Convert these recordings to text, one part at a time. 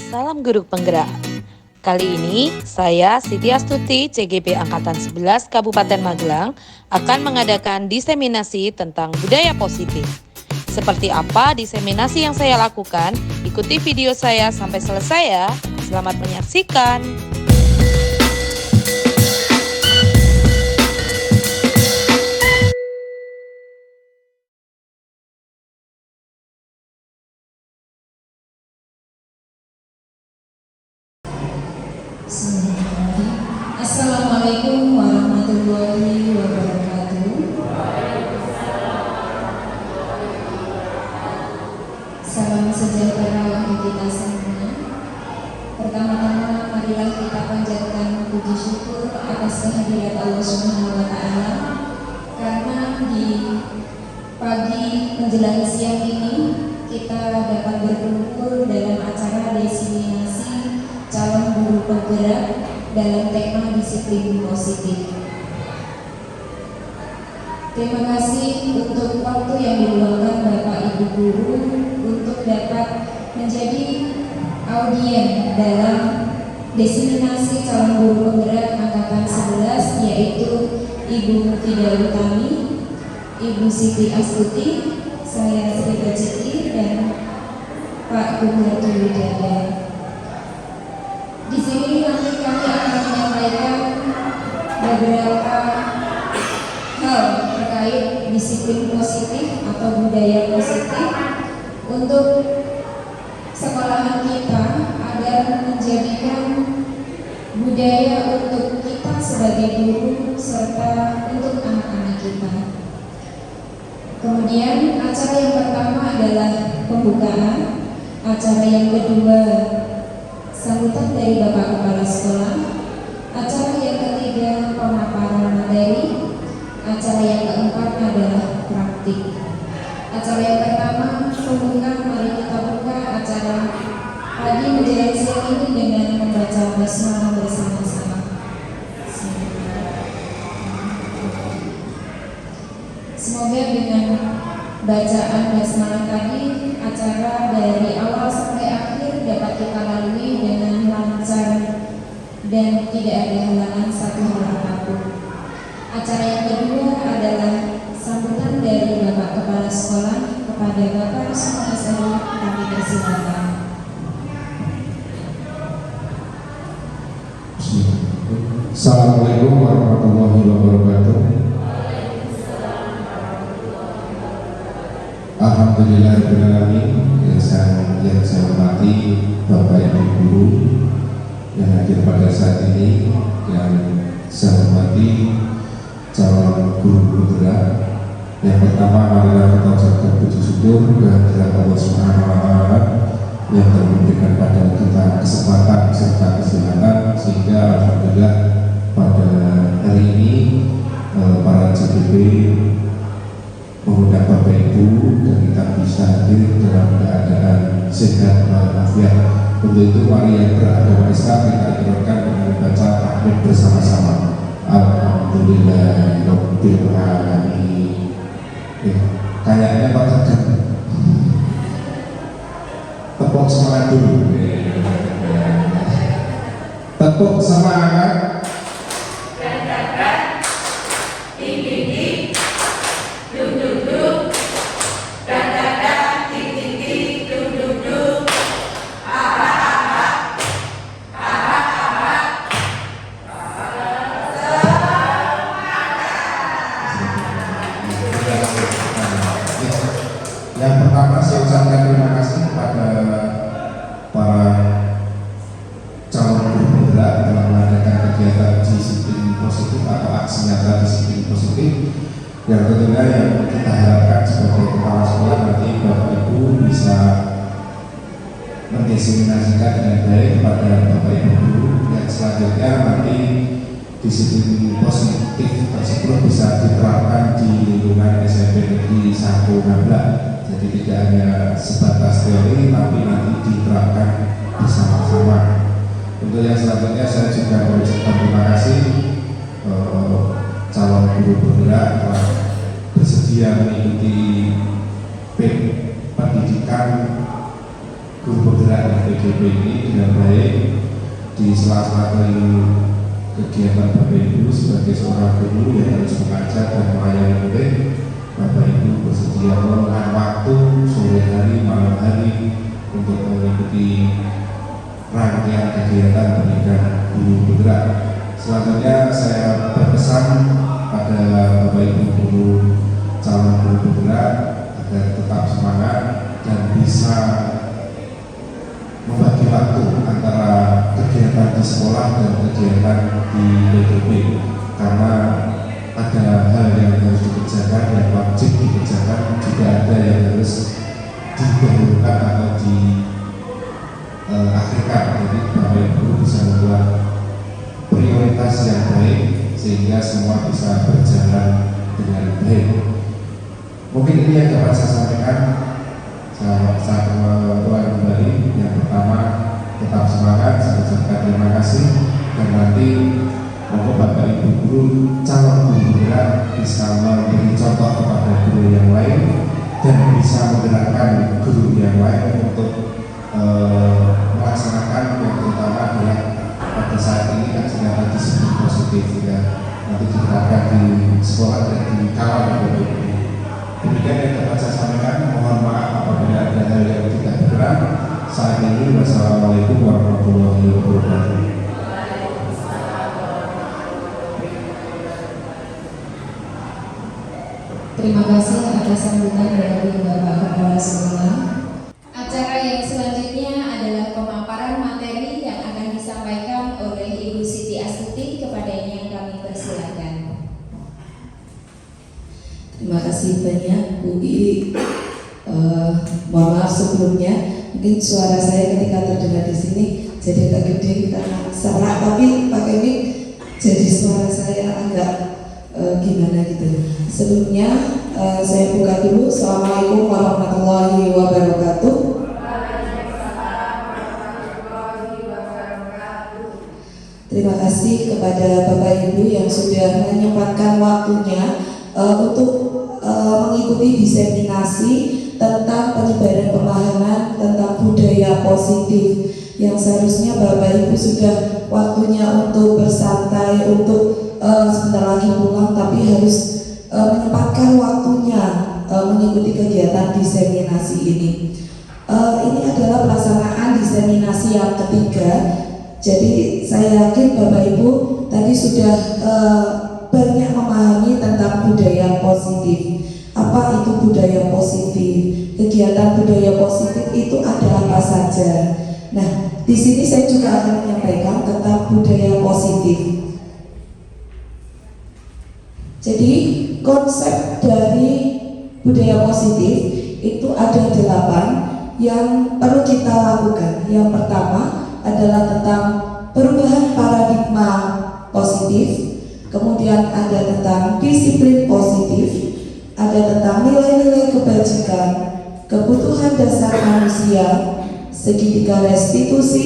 Salam Guru Penggerak. Kali ini saya Siti Astuti CGP Angkatan 11 Kabupaten Magelang akan mengadakan diseminasi tentang budaya positif. Seperti apa diseminasi yang saya lakukan? Ikuti video saya sampai selesai ya. Selamat menyaksikan. Assalamualaikum warahmatullahi wabarakatuh. Salam sejahtera untuk kita semua. Pertama-tama marilah kita panjatkan puji syukur atas kehadirat Allah Subhanahu wa taala karena di pagi menjelang siang ini kita dapat berkumpul dalam acara diseminasi calon guru penggerak dalam tema disiplin positif. Terima kasih untuk waktu yang diluangkan Bapak Ibu Guru untuk dapat menjadi audien dalam diseminasi calon guru penggerak Angkatan 11, yaitu Ibu Fida Utami, Ibu Siti Astuti, saya Sri Baciti, dan Pak Gubernur Widaya. Di sini nanti kami akan menyampaikan beberapa hal terkait disiplin positif atau budaya positif untuk sekolahan kita agar menjadikan budaya untuk kita sebagai guru serta untuk anak-anak kita. Kemudian acara yang pertama adalah pembukaan, acara yang kedua sambutan dari Bapak Kepala Sekolah, acara yang ketiga pemaparan materi, acara yang keempat adalah praktik. Acara yang pertama pembukaan, mari kita buka acara pagi menjelang siang ini dengan membaca basmalah bersama-sama. Semoga dengan bacaan basmalah tadi acara dari awal sampai akhir dapat kita lalui dengan lancar dan tidak ada halangan satu hal apapun. Acara yang kedua adalah sambutan dari Bapak Kepala Sekolah kepada Bapak Rusman Asari, kami persilakan. Assalamualaikum warahmatullahi wabarakatuh. Alhamdulillahirrahmanirrahim. Yang saya hormati Bapak Ibu Guru yang hadir pada saat ini, yang saya hormati calon guru penggerak. Yang pertama, marilah kita ucapkan puji syukur kehadirat Allah Subhanahu wa taala yang telah memberikan pada kita kesempatan serta kesehatan sehingga alhamdulillah pada hari ini para CGP mengundang Bapak Ibu dan kita bisa hadir dalam keadaan sehat walafiat. Untuk itu mari yang beragama Islam kita ikhlaskan dengan membaca takbir bersama-sama. Alhamdulillahirabbil alamin. Kayaknya Pak Tegang tepuk semangat dulu. Tepuk semangat. Yang pertama saya ucapkan terima kasih kepada para calon guru penggerak dalam mengadakan kegiatan disiplin positif atau aksi nyata disiplin positif yang tentunya yang kita harapkan sebagai kepala sekolah nanti Bapak Ibu bisa mendiseminasikan dengan baik kepada Bapak Ibu guru yang selanjutnya nanti disiplin positif tersebut bisa diterapkan di lingkungan SMP Negeri 1 Nabla. Jadi tidak hanya sebatas teori, tapi nanti diterapkan bersama-sama. Untuk yang selanjutnya saya juga mengucapkan terima kasih calon guru penggerak telah bersedia mengikuti pendidikan guru penggerak bergerak di PGP ini dengan baik. Di sela-sela kegiatan Bapak Ibu sebagai seorang guru yang harus mengajar dan melayani murid, Bapak Ibu bersedia meluangkan waktu sore hari, malam hari untuk mengikuti rangkaian kegiatan pendidikan guru bergerak. Selanjutnya saya berpesan pada Bapak Ibu guru calon guru bergerak agar tetap semangat dan bisa membagi waktu antara kegiatan di sekolah dan kegiatan di PGP, karena ada hal yang harus dikerjakan yang wajib dikerjakan, juga ada yang harus didahulukan atau diakhirkan. Jadi Bapak Ibu bisa membuat prioritas yang baik sehingga semua bisa berjalan dengan baik. Mungkin ini yang dapat saya sampaikan. Saya mengulang kembali, yang pertama tetap semangat, saya ucapkan terima kasih, dan nanti moga Bapak Ibu guru calon guru bergerak bisa memberi contoh kepada guru yang lain dan bisa menggerakkan guru yang lain untuk melaksanakan yang terutama adalah pada saat ini kan sedang disiplin positif ya, nanti diterapkan di sekolah dan di kawan Bapak Ibu. Demikian yang dapat saya sampaikan. Mohon maaf apabila ada hal yang tidak berkenan saat ini. Wassalamualaikum warahmatullahi wabarakatuh. Terima kasih atas sambutan dari Bapak Kepala Sekolah. Acara yang selanjutnya adalah pemaparan materi yang akan disampaikan oleh Ibu Siti Astuti, kepadanya yang kami persilakan. Terima kasih banyak Bu Iri. Mohon maaf sebelumnya, mungkin suara saya ketika terdengar di sini jadi agak gede karena serak, tapi pakai mic jadi suara saya agak gimana gitu. Sebelumnya saya buka dulu. Assalamualaikum warahmatullahi wabarakatuh. Terima kasih kepada Bapak Ibu yang sudah menyempatkan waktunya untuk mengikuti diseminasi tentang penyebaran pemahaman tentang budaya positif, yang seharusnya Bapak Ibu sudah waktunya untuk bersantai, untuk sebentar lagi pulang, tapi harus menyempatkan waktunya mengikuti kegiatan diseminasi ini. Ini adalah pelaksanaan diseminasi yang ketiga. Jadi saya yakin Bapak Ibu tadi sudah banyak memahami tentang budaya positif. Apa itu budaya positif? Kegiatan budaya positif itu ada apa saja? Nah, di sini saya juga akan menyampaikan tentang budaya positif. Jadi konsep dari budaya positif itu ada 8 yang perlu kita lakukan. Yang pertama adalah tentang perubahan paradigma positif. Kemudian ada tentang disiplin positif, ada tentang nilai-nilai kebajikan, kebutuhan dasar manusia, segitiga restitusi,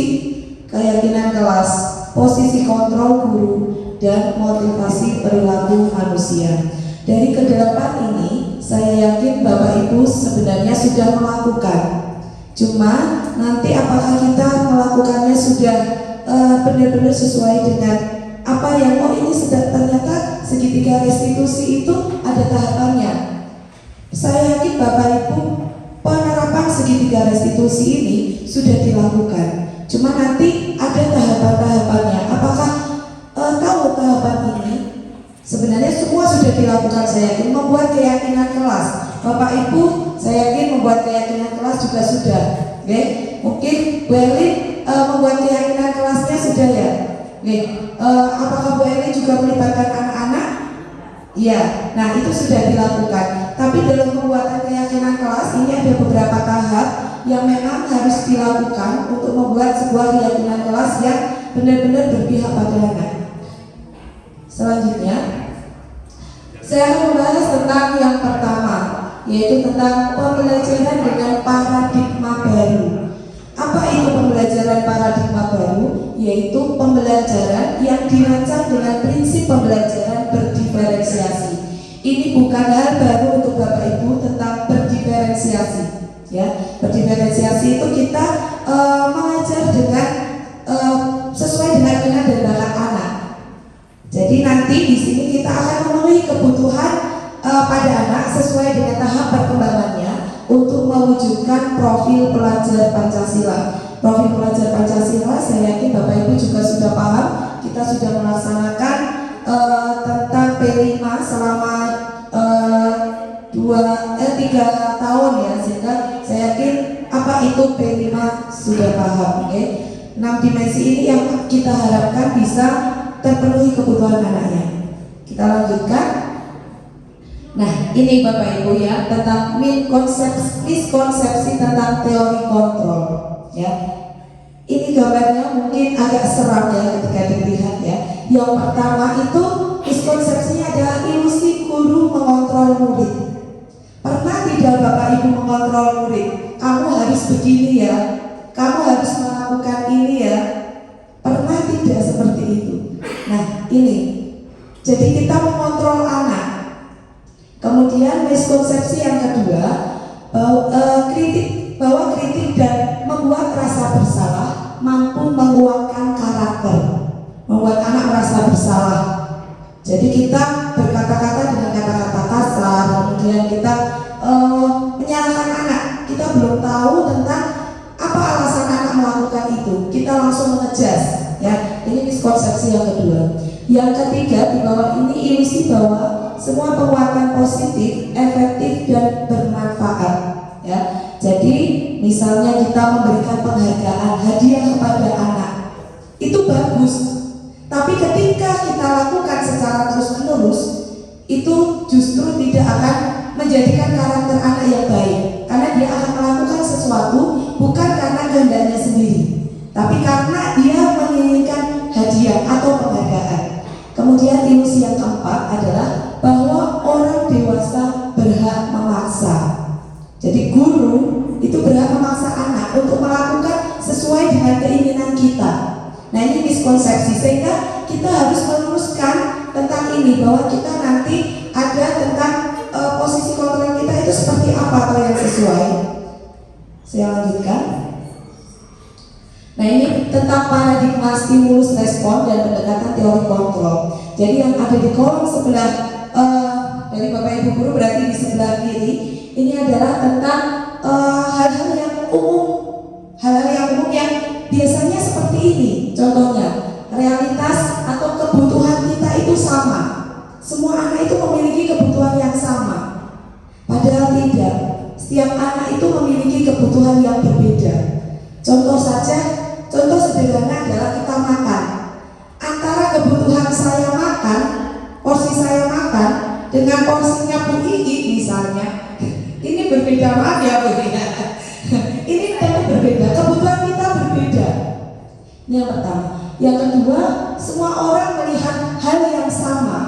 keyakinan kelas, posisi kontrol guru, dan motivasi perilaku manusia. Dari kedelapan ini, saya yakin Bapak Ibu sebenarnya sudah melakukan. Cuma nanti apakah kita melakukannya sudah benar-benar sesuai dengan apa yang ini ternyata segitiga restitusi itu ada tahapannya. Saya yakin Bapak Ibu penerapan segitiga restitusi ini sudah dilakukan. Cuma nanti ada tahapan-tahapannya. Apakah tahu tahapan ini? Sebenarnya semua sudah dilakukan. Saya yakin membuat keyakinan kelas. Bapak Ibu, saya yakin membuat keyakinan kelas juga sudah. Oke, mungkin Bu Elin membuat keyakinan kelasnya sudah ya. Oke, apakah Bu Elin juga melibatkan anak-anak? Iya, nah itu sudah dilakukan. Tapi dalam pembuatan keyakinan kelas ini ada beberapa tahap yang memang harus dilakukan untuk membuat sebuah keyakinan kelas yang benar-benar berpihak pada anak. Selanjutnya, saya akan membahas tentang yang pertama, yaitu tentang pembelajaran dengan paradigma baru. Apa itu pembelajaran paradigma baru? Yaitu pembelajaran yang dirancang dengan prinsip pembelajaran berdiferensiasi. Ini bukan hal baru untuk Bapak Ibu tentang berdiferensiasi berdiferensiasi, ya. Berdiferensiasi itu kita mengajar dengan sesuai dengan minat dan bakat anak. Jadi nanti di sini kita akan memenuhi kebutuhan pada anak sesuai dengan tahap perkembangannya untuk mewujudkan profil pelajar Pancasila. Profil pelajar Pancasila, saya yakin Bapak Ibu juga sudah paham. Kita sudah melaksanakan tentang P5 selama 3 tahun ya, sehingga saya yakin apa itu P5 sudah paham. Okay? 6 dimensi ini yang kita harapkan bisa terpenuhi kebutuhan anaknya. Kita lanjutkan. Nah, ini Bapak Ibu ya, tentang miskonsepsi tentang teori kontrol ya. Ini gambarnya mungkin agak seram ya ketika dilihat ya. Yang pertama itu miskonsepsinya adalah ilusi guru mengontrol murid. Pernah tidak Bapak Ibu mengontrol murid? Kamu harus begini ya, kamu harus melakukan ini ya. Pernah tidak seperti itu? Nah ini, jadi kita mengontrol anak. Kemudian miskonsepsi yang kedua, bahwa kritik dan membuat rasa bersalah mampu menguatkan karakter, membuat anak merasa bersalah. Jadi kita berkata-kata dengan kata-kata kasar, kemudian kita menyalahkan anak. Kita belum tahu tentang apa alasan anak melakukan itu, kita langsung mengejas. Ya, ini miskonsepsi yang kedua. Yang ketiga, di bawah ini ilusi bahwa semua penguatan positif, efektif dan bermanfaat. Ya, jadi misalnya kita memberikan penghargaan, hadiah kepada anak, itu bagus. Tapi ketika kita lakukan secara terus-menerus, itu justru tidak akan menjadikan karakter anak yang baik, karena dia akan melakukan sesuatu bukan karena kehendaknya sendiri, tapi karena dia menginginkan hadiah atau penghargaan. Kemudian ilusi yang keempat adalah bahwa orang dewasa berhak memaksa. Jadi guru itu berhak memaksa anak untuk melakukan sesuai dengan keinginan kita. Nah ini miskonsepsi, sehingga kita harus meluruskan tentang ini, bahwa kita nanti ada tentang posisi kontrol kita itu seperti apa atau yang sesuai. Saya lanjutkan. Nah ini tentang paradigma stimulus respon dan pendekatan teori kontrol. Jadi yang ada di kolom sebelah dari Bapak Ibu guru, berarti di sebelah kiri, ini adalah tentang hal-hal yang umum, yang biasanya seperti ini. Contohnya, realitas atau kebutuhan kita itu sama. Semua anak itu memiliki kebutuhan yang sama. Padahal tidak. Setiap anak itu memiliki kebutuhan yang berbeda. Contoh sederhana adalah kita makan. Antara kebutuhan saya makan, porsi saya makan, dengan porsinya Bu Iit misalnya, ini berbeda, maaf ya Bu. Ini tentu berbeda, kebutuhan kita berbeda. Ini yang pertama. Yang kedua, semua orang melihat hal yang sama.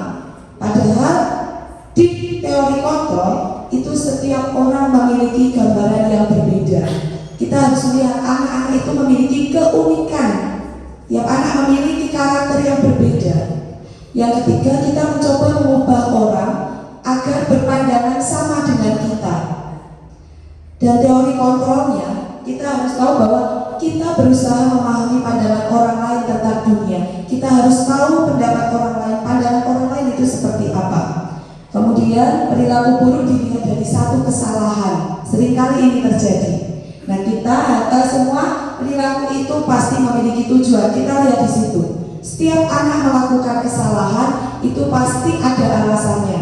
Padahal di teori kontrol itu setiap orang memiliki gambaran yang berbeda. Kita harus melihat anak-anak itu memiliki keunikan. Tiap anak memiliki karakter yang berbeda. Yang ketiga, kita mencoba mengubah orang agar berpandangan sama dengan kita. Dan teori kontrolnya, kita harus tahu bahwa kita berusaha memahami pandangan orang lain tentang dunia. Kita harus tahu pendapat orang lain, pandangan orang lain itu seperti apa. Kemudian perilaku buruk dilihat dari satu kesalahan. Seringkali ini terjadi. Nah kita semua perilaku itu pasti memiliki tujuan. Kita lihat di situ. Setiap anak melakukan kesalahan itu pasti ada alasannya.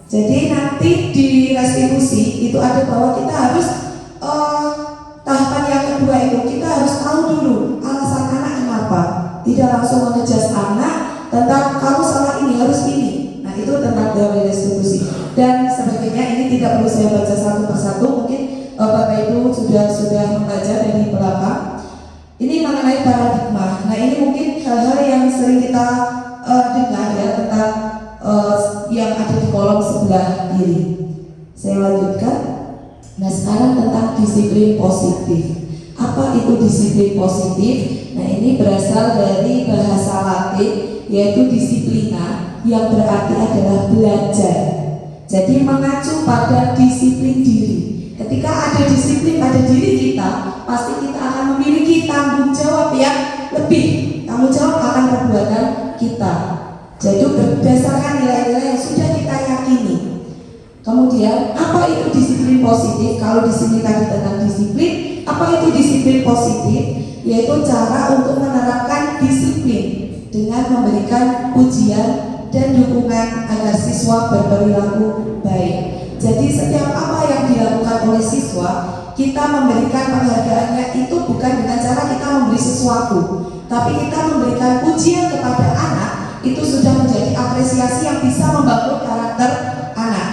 Jadi nanti di restitusi itu ada bahwa kita harus tahapan yang kedua itu kita harus tahu dulu alasan anak kenapa. Tidak langsung mengejas anak tentang kamu salah ini harus ini. Nah itu tentang teori restitusi dan sebagainya. Ini tidak perlu saya baca satu persatu. Mungkin Bapak Ibu sudah membaca dari belakang. Ini mengenai paradigma. Nah ini mungkin hal-hal yang sering kita dengar ya tentang yang ada di kolom sebelah kiri. Saya lanjutkan. Nah sekarang tentang disiplin positif. Apa itu disiplin positif? Nah ini berasal dari bahasa Latin, yaitu disiplina, yang berarti adalah belajar. Jadi mengacu pada disiplin diri. Ketika ada disiplin pada diri kita, pasti kita akan memiliki tanggung jawab yang lebih, tanggung jawab akan perbuatan kita. Jadi berdasarkan nilai-nilai yang sudah kita yakini. Kemudian, apa itu disiplin positif? Kalau di sini tadi tentang disiplin, apa itu disiplin positif? Yaitu cara untuk menerapkan disiplin dengan memberikan pujian dan dukungan agar siswa berperilaku baik. Jadi setiap apa yang dilakukan oleh siswa, kita memberikan penghargaannya itu bukan dengan cara kita memberi sesuatu, tapi kita memberikan pujian kepada anak. Itu sudah menjadi apresiasi yang bisa membangun karakter anak.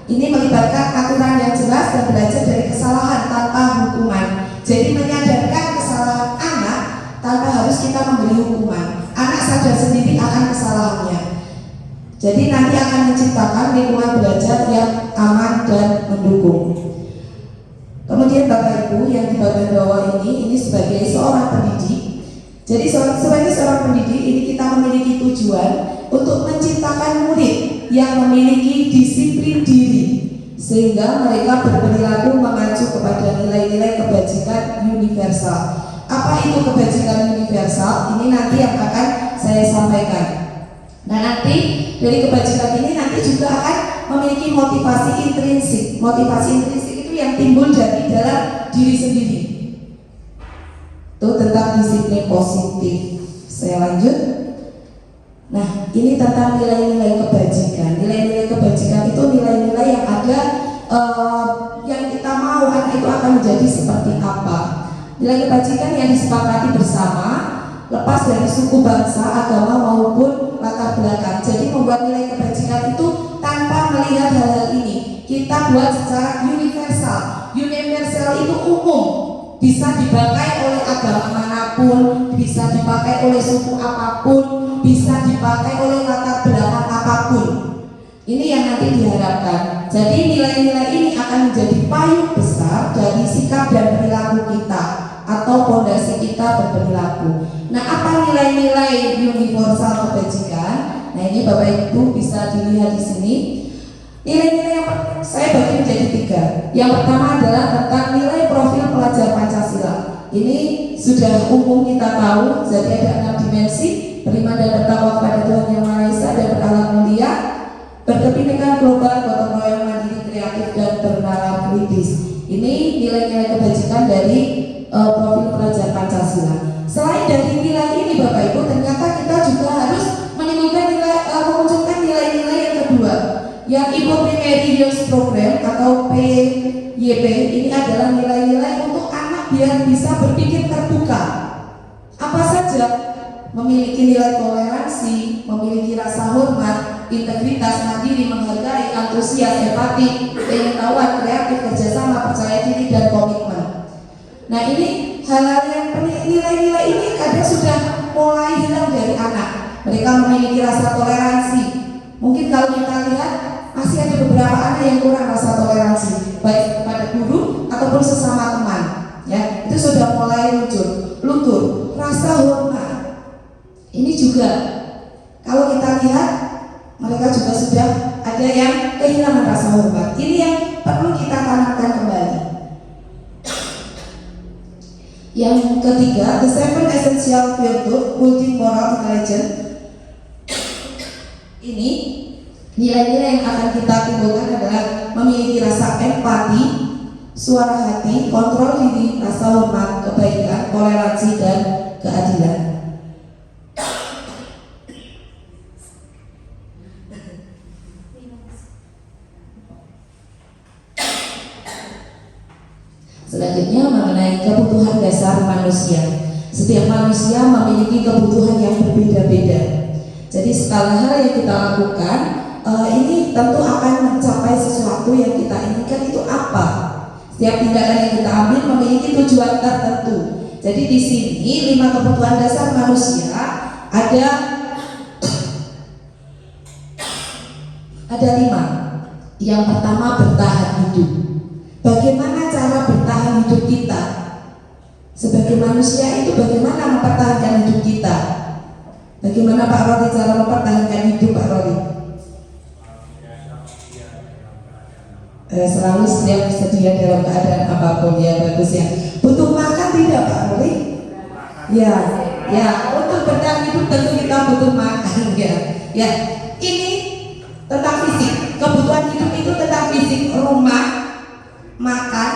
Ini melibatkan aturan yang jelas dan belajar dari kesalahan tanpa hukuman. Jadi menyadarkan kesalahan anak tanpa harus kita memberi hukuman. Anak sadar sendiri akan kesalahannya. Jadi nanti akan menciptakan lingkungan belajar yang aman dan mendukung. Kemudian Bapak Ibu yang di bagian bawah ini sebagai seorang pendidik. Jadi sebagai seorang pendidik ini kita memiliki tujuan untuk menciptakan murid yang memiliki disiplin diri, sehingga mereka berperilaku mengacu kepada nilai-nilai kebajikan universal. Apa itu kebajikan universal? Ini nanti yang akan saya sampaikan. Nah, nanti dari kebajikan ini nanti juga akan memiliki motivasi intrinsik. Motivasi intrinsik itu yang timbul dari dalam diri sendiri. Itu tentang disiplin positif. Saya lanjut. Nah, ini tentang nilai-nilai kebajikan. Nilai-nilai kebajikan itu nilai-nilai yang ada yang kita mau anak itu akan menjadi seperti apa. Nilai kebajikan yang disepakati bersama, lepas dari suku, bangsa, agama maupun latar belakang. Jadi membuat nilai kebajikan itu tanpa melihat hal-hal ini. Kita buat secara universal. Universal itu umum, bisa dipakai oleh agama manapun, bisa dipakai oleh suku apapun, bisa dipakai oleh latar belakang apapun. Ini yang nanti diharapkan. Jadi nilai-nilai ini akan menjadi payung besar dari sikap dan perilaku kita atau fondasi kita berperilaku. Nah, apa nilai-nilai universal kebajikan? Nah, ini Bapak Ibu bisa dilihat di sini. Nilai-nilai yang saya bagi menjadi 3. Yang pertama adalah tentang nilai profil pelajar Pancasila. Ini sudah umum kita tahu. Jadi ada 6 dimensi: beriman dan bertakwa kepada Tuhan Yang Maha Esa dan berakhlak mulia, berkebinekaan global, gotong royong, mandiri, kreatif, dan bernalar kritis. Ini nilai-nilai kebajikan dari profil pelajar Pancasila. Selain dari nilai ini Bapak Ibu, ternyata kita juga harus memunculkan nilai-nilai yang kedua, yang Ibu Primary Youth Program atau PYP. Ini adalah nilai-nilai untuk anak biar bisa berpikir terbuka. Apa saja? Memiliki nilai toleransi, memiliki rasa hormat, integritas, mandiri, menghargai, antusias, empati, pengetahuan, kreatif, kerjasama, percaya diri, dan komitmen. Nah, ini hal-hal yang nilai-nilai ini kadang sudah mulai hilang dari anak. Mereka memiliki rasa toleransi. Mungkin kalau kita lihat masih ada beberapa anak yang kurang rasa toleransi, baik kepada guru ataupun sesama teman. Ya, itu sudah mulai muncul. Luntur, rasa hormat. Ini juga kalau kita lihat mereka juga sudah ada yang kehilangan rasa hormat. Ini yang perlu kita tanamkan kembali. Yang ketiga, the 7 essential virtue multi moral intelligence. Ini nilai-nilai yang akan kita timbulkan adalah memiliki rasa empati, suara hati, kontrol diri, rasa hormat, kebaikan, toleransi, dan keadilan. Selanjutnya mengenai kebutuhan dasar manusia. Setiap manusia memiliki kebutuhan yang berbeda-beda. Jadi segala hal yang kita lakukan ini tentu akan mencapai sesuatu yang kita inginkan. Itu apa? Setiap tindakan yang kita ambil memiliki tujuan tertentu. Jadi di sini 5 kebutuhan dasar manusia ada 5. Yang pertama, bertahan hidup. Bagaimana cara bertahan hidup kita? Sebagai manusia itu bagaimana mempertahankan hidup kita? Bagaimana Pak Rodi cara mempertahankan hidup Pak Rodi? selalu siap sedia dalam keadaan apapun ya, bagus ya. Butuh makan tidak Pak Ruli? Ya, ya, untuk bertahan hidup tentu kita butuh makan ya. Ya, ini tentang fisik. Kebutuhan hidup itu tentang fisik, rumah, makan,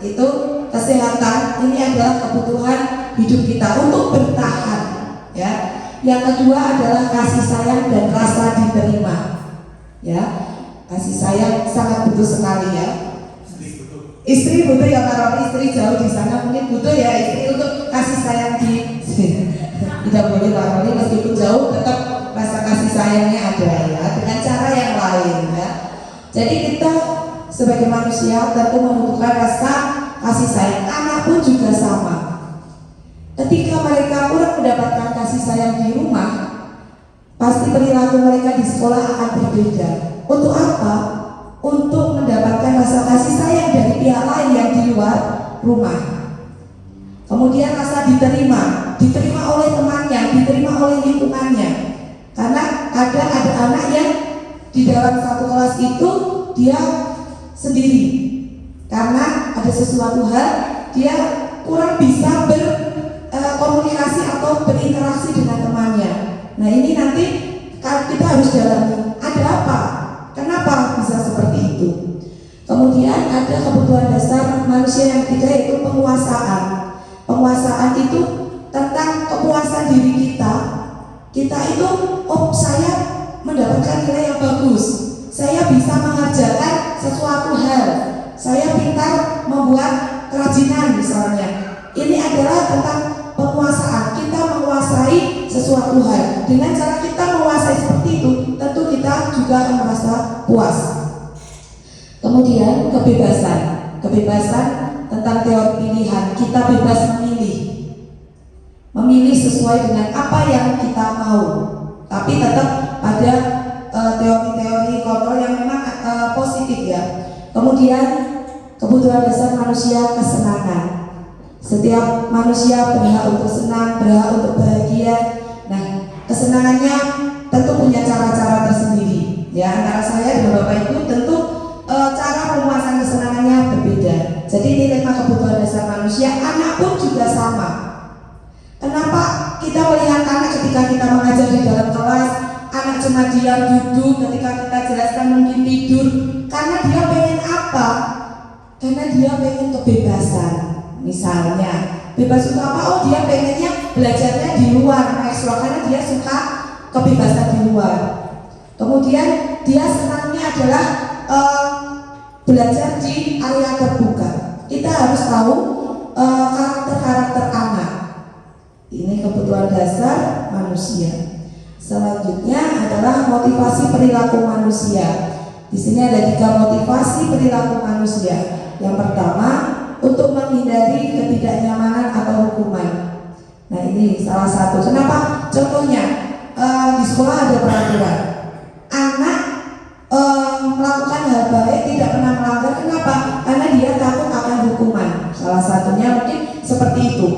itu kesehatan. Ini adalah kebutuhan hidup kita untuk bertahan ya. Yang kedua adalah kasih sayang dan rasa diterima ya. Kasih sayang sangat butuh sekali ya. Istri butuh ya Pak Roni, istri jauh di sana mungkin butuh ya istri untuk kasih sayang di tidak boleh Pak Roni, meskipun jauh tetap rasa kasih sayangnya ada ya, dengan cara yang lain ya. Jadi kita sebagai manusia tentu membutuhkan rasa kasih sayang. Anak pun juga sama. Ketika mereka kurang mendapatkan kasih sayang di rumah, pasti perilaku mereka di sekolah akan berbeda. Untuk apa? Untuk mendapatkan rasa kasih sayang dari pihak lain yang di luar rumah. Kemudian rasa diterima oleh temannya, diterima oleh lingkungannya. Karena ada anak yang di dalam satu kelas itu dia sendiri. Karena ada sesuatu hal dia kurang bisa berkomunikasi atau berinteraksi dengan temannya. Nah ini nanti kita harus dalami, ada apa? Kenapa bisa seperti itu? Kemudian ada kebutuhan dasar manusia yang ketiga, yaitu penguasaan. Penguasaan itu tentang kepuasan diri kita. Kita itu, oh saya mendapatkan nilai yang bagus, saya bisa mengerjakan sesuatu hal, saya pintar membuat kerajinan misalnya. Ini adalah tentang penguasaan. Kita menguasai sesuatu hal. Dengan cara kita menguasai seperti itu, tentu kita juga akan merasa puas. Kemudian kebebasan. Kebebasan tentang teori pilihan. Kita bebas memilih. Memilih sesuai dengan apa yang kita mau. Tapi tetap pada teori-teori kontrol yang memang positif ya. Kemudian kebutuhan dasar manusia, kesenangan. Setiap manusia berhak untuk senang, berhak untuk bahagia. Nah, kesenangannya tentu punya cara-cara tersendiri. Ya, antara saya dan Bapak Ibu tentu cara pemuasan kesenangannya berbeda. Jadi ini 5 kebutuhan dasar manusia. Anak pun juga sama. Kenapa kita melihat anak ketika kita mengajar di dalam kelas, anak cuma diam duduk, ketika kita jelaskan mungkin tidur. Karena dia pengen apa? Karena dia pengen kebebasan. Misalnya, bebas untuk apa? Oh dia pengennya belajarnya di luar, ekstra, karena dia suka kebebasan di luar. Kemudian dia senangnya adalah belajar di area terbuka. Kita harus tahu karakter-karakter anak. Ini kebutuhan dasar manusia. Selanjutnya adalah motivasi perilaku manusia. Di sini ada 3 motivasi perilaku manusia. Yang pertama, untuk menghindari ketidaknyamanan atau hukuman. Nah ini salah satu. Kenapa? Contohnya di sekolah ada peraturan. Anak melakukan hal baik tidak pernah melanggar. Kenapa? Karena dia takut akan hukuman. Salah satunya mungkin seperti itu.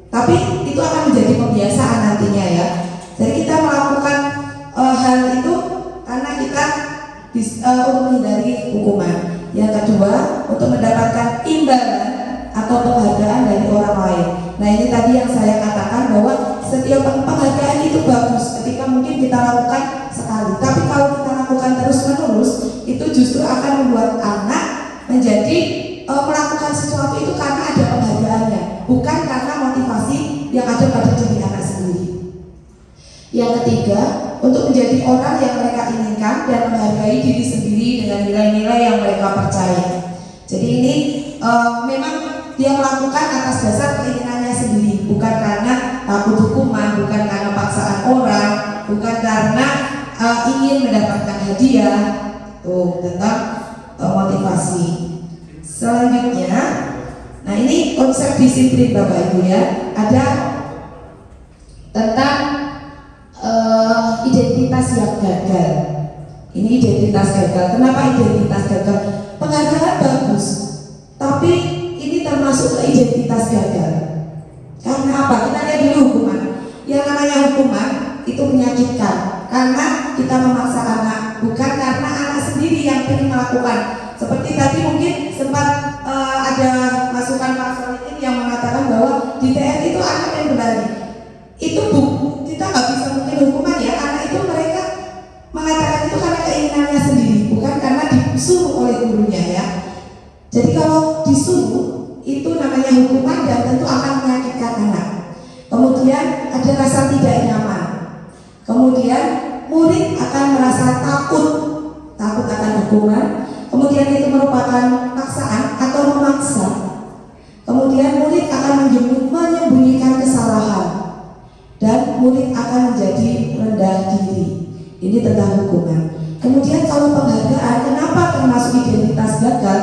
Tapi itu akan menjadi kebiasaan nantinya ya. Jadi kita melakukan hal itu karena kita untuk menghindari hukuman. Yang kedua, untuk mendapatkan imbalan atau penghargaan dari orang lain. Nah ini tadi yang saya katakan bahwa setiap penghargaan itu bagus ketika mungkin kita lakukan sekali. Tapi kalau kita lakukan terus-menerus, itu justru akan membuat anak menjadi melakukan sesuatu itu karena ada penghargaannya, bukan karena motivasi yang ada pada diri anak sendiri. Yang ketiga, untuk menjadi orang yang mereka inginkan dan menghargai diri sendiri dengan nilai-nilai yang mereka percaya. Jadi ini memang dia melakukan atas dasar keinginannya sendiri, bukan karena takut hukuman, bukan karena paksaan orang, bukan karena ingin mendapatkan hadiah. Tentang motivasi. Selanjutnya, nah ini konsep disiplin Bapak Ibu ya. Ada tentang identitas yang gagal. Ini identitas gagal. Kenapa identitas gagal? Penghargaan bagus, tapi ini termasuk ke identitas gagal. Karena apa? Kita lihat dulu hukuman. Yang namanya hukuman itu menyakitkan karena kita memaksa anak, bukan karena anak sendiri yang ingin melakukan melakukan. Seperti tadi mungkin sempat ada masukan Pak Solihin yang mengatakan bahwa di TN itu anak yang berlari. Itu kita nggak bisa mungkin hukuman ya, karena itu mereka mengatakan itu karena keinginannya sendiri, bukan karena disuruh oleh gurunya ya. Jadi kalau disuruh itu namanya hukuman dan tentu akan menyakitkan anak. Kemudian ada rasa tidak nyaman. Kemudian murid akan merasa takut akan hukuman. Kemudian itu merupakan paksaan atau memaksa. Kemudian murid akan menyembunyikan kesalahan dan murid akan menjadi rendah diri. Ini tentang hukuman. Kemudian kalau penghargaan, kenapa termasuk identitas gagal?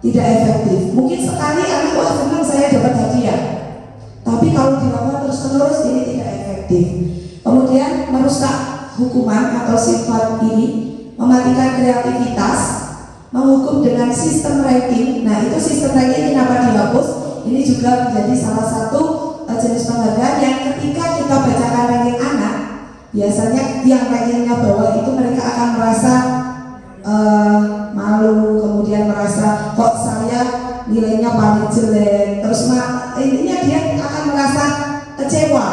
Tidak efektif. Mungkin sekali anak wah senang saya dapat hadiah, tapi kalau dilakukan terus-menerus ini tidak efektif. Kemudian merusak hukuman atau sifat ini, mematikan kreativitas, menghukum dengan sistem ranking. Nah itu sistem ranking kenapa dihapus? Ini juga menjadi salah satu jenis penghargaan yang ketika kita bacakan ranking anak, biasanya yang rankingnya bawah itu mereka akan merasa malu, kemudian merasa kok saya nilainya paling jelek, terus intinya dia akan merasa kecewa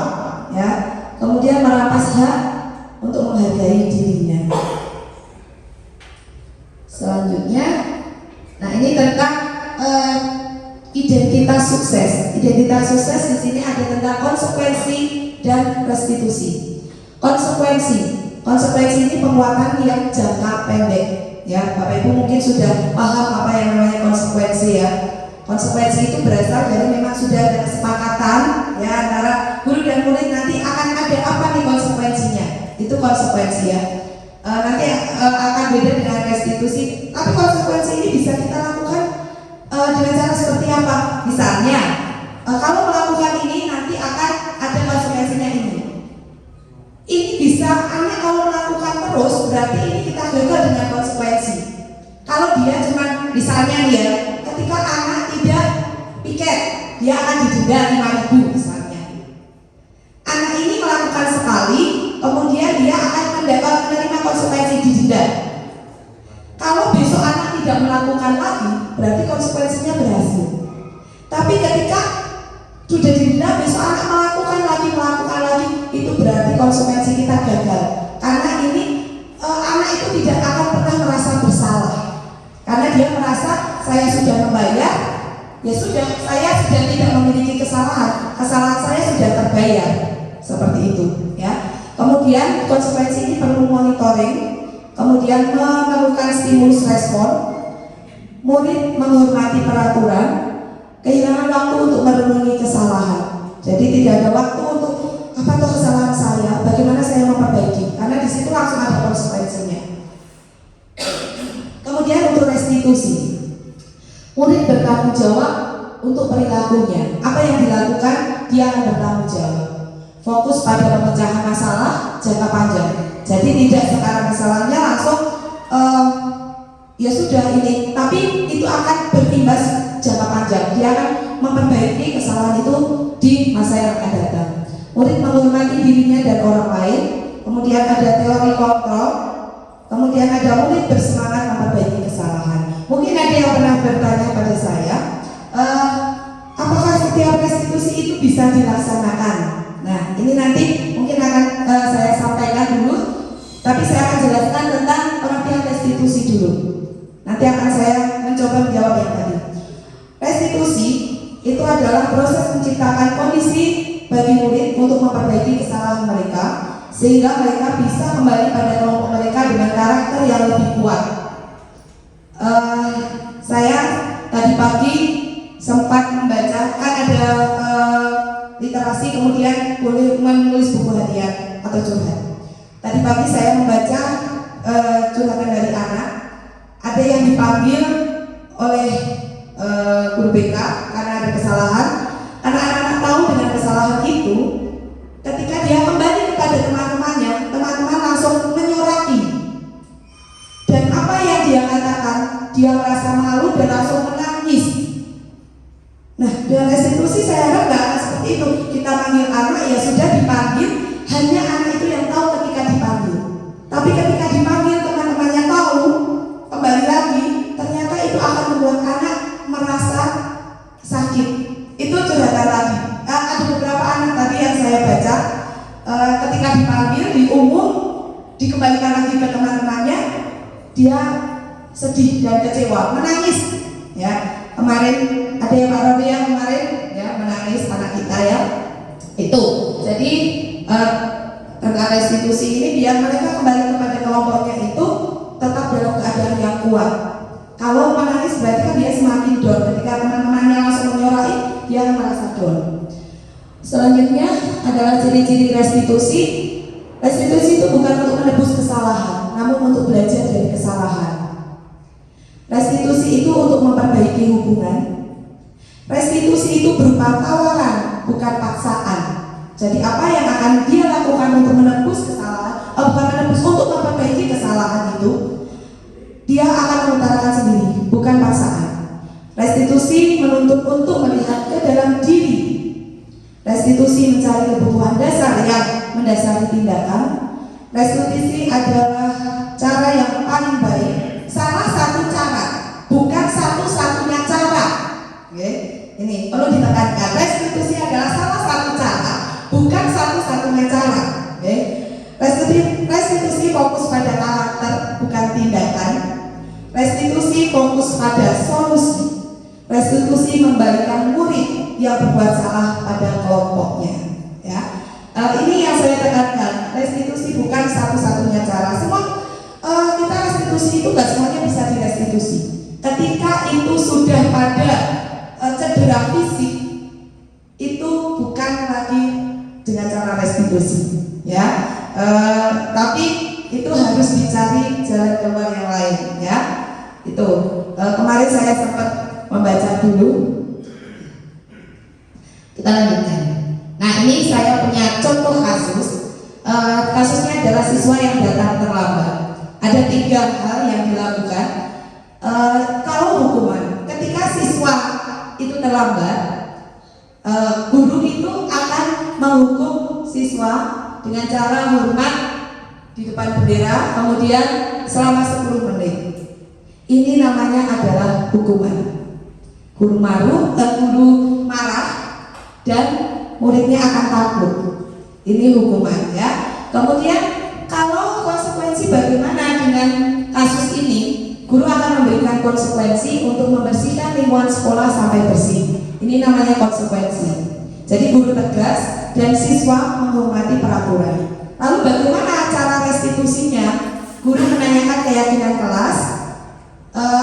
ya, kemudian merampas hak untuk menghargai dirinya. Selanjutnya, nah ini tentang identitas sukses. Identitas sukses di sini ada tentang konsekuensi dan restitusi. Konsekuensi ini penguatan yang jangka pendek. Ya, Bapak Ibu mungkin sudah paham apa yang namanya konsekuensi ya. Konsekuensi itu berasal dari memang sudah ada kesepakatan ya antara guru dan murid, nanti akan ada apa nih konsekuensinya. Itu konsekuensi ya. Nanti akan beda dengan restitusi. Tapi konsekuensi ini bisa kita lakukan dengan cara seperti apa? Misalnya, kalau melakukan ini nanti akan ada konsekuensinya ini. Ini bisa anak kalau melakukan terus berarti ini kita gagal dengan konsekuensi. Kalau dia cuma misalnya ya, ketika anak tidak piket, dia akan didenda 5.000 misalnya. Anak ini melakukan sekali, kemudian dia akan menerima konsekuensi didenda. Kalau besok anak tidak melakukan lagi, berarti konsekuensinya berhasil. Tapi ketika sudah didenda, besok anak melakukan lagi, itu berarti konsekuensi kita gagal. Karena ini anak itu tidak akan pernah merasa bersalah, karena dia merasa saya sudah membayar, ya sudah, saya sudah tidak memiliki kesalahan saya sudah terbayar, seperti itu ya. Kemudian konsekuensi ini perlu monitoring, kemudian memerlukan stimulus respon, murid menghormati peraturan, kehilangan waktu untuk merenungi kesalahan. Jadi tidak ada waktu untuk apa tuh kesalahan saya, bagaimana saya memperbaiki, karena di situ langsung ada konsekuensinya. Kemudian untuk restitusi, murid bertanggung jawab untuk perilakunya. Apa yang dilakukan, dia akan bertanggung jawab. Fokus pada pemecahan masalah jangka panjang. Jadi tidak sekarang kesalahannya langsung ya sudah ini, tapi itu akan berimbas jangka panjang. Dia akan memperbaiki kesalahan itu di masa yang akan datang. Murid menghormati dirinya dan orang lain. Kemudian ada teori kontrol. Kemudian ada murid bersemangat memperbaiki kesalahan. Mungkin ada yang pernah bertanya pada saya, apakah setiap restitusi itu bisa dilaksanakan? Nah, ini nanti mungkin akan saya sampaikan dulu, tapi saya akan jelaskan tentang pengertian restitusi dulu. Nanti akan saya mencoba menjawab yang tadi. Restitusi itu adalah proses menciptakan kondisi bagi murid untuk memperbaiki kesalahan mereka, sehingga mereka bisa kembali pada kelompok mereka dengan karakter yang lebih kuat. Saya tadi pagi sempat membaca, kan ada literasi, kemudian boleh menulis buku harian atau curhat. Tadi pagi saya membaca curhatan dari anak. Ada yang dipanggil oleh guru BK karena ada kesalahan. Karena anak-anak tahu dengan kesalahan itu, ketika dia kembali kepada teman-temannya, teman-teman langsung menyoraki. Dan apa yang dia katakan, dia merasa malu dan langsung menangis. Nah, dengan restitusi saya harap nggak akan seperti itu. Kita panggil anak, ya sudah dipanggil, hanya anak itu yang tahu ketika dipanggil. Tapi ketika dipanggil teman-temannya tahu, kembali lagi, ketika dipanggil, diumum, dikembalikan lagi ke teman-temannya, dia sedih dan kecewa, menangis. Ya, kemarin ada yang Pak Rodi yang kemarin ya menangis anak kita ya. Itu. Jadi tentang restitusi ini biar mereka kembali kepada kelompoknya itu tetap dalam keadaan yang kuat. Kalau menangis berarti kan dia semakin down. Ketika teman-temannya langsung menyorai, dia merasa down. Selanjutnya adalah ciri-ciri restitusi. Restitusi itu bukan untuk menebus kesalahan, namun untuk belajar dari kesalahan. Restitusi itu untuk memperbaiki hubungan. Restitusi itu berupa tawaran, bukan paksaan. Jadi apa yang akan dia lakukan untuk menebus kesalahan, bukan menebus, untuk memperbaiki kesalahan itu, dia akan mengutarakan sendiri, bukan paksaan. Restitusi menuntut untuk melihat ke dalam diri. Restitusi mencari kebutuhan dasar yang mendasari tindakan. Restitusi adalah cara yang paling baik, salah satu cara, bukan satu-satunya cara. Oke, ini perlu ditekankan. Restitusi adalah salah satu cara, bukan satu-satunya cara. Oke, restitusi fokus pada karakter, bukan tindakan. Restitusi fokus pada solusi. Restitusi membalikan murid yang berbuat salah pada kelompoknya. Ya, ini yang saya tekankan. Restitusi bukan satu-satunya cara. Semua kita restitusi itu nggak semuanya bisa direstitusi. Ketika itu sudah pada cedera fisik, itu bukan lagi dengan cara restitusi, ya. Tapi itu harus dicari jalan keluar yang lain, ya. Itu kemarin saya sempat membaca dulu. Kita lanjutkan. Nah, ini saya punya contoh kasus. Kasusnya adalah siswa yang datang terlambat. Ada 3 hal yang dilakukan. Kalau hukuman, ketika siswa itu terlambat, guru itu akan menghukum siswa dengan cara hormat di depan bendera, kemudian selama 10 menit. Ini namanya adalah hukuman. Guru marah dan muridnya akan takut. Ini hukuman, ya. Kemudian kalau konsekuensi bagaimana dengan kasus ini, guru akan memberikan konsekuensi untuk membersihkan lingkungan sekolah sampai bersih. Ini namanya konsekuensi. Jadi guru tegas dan siswa menghormati peraturan. Lalu bagaimana cara restitusinya? Guru menanyakan keyakinan kelas,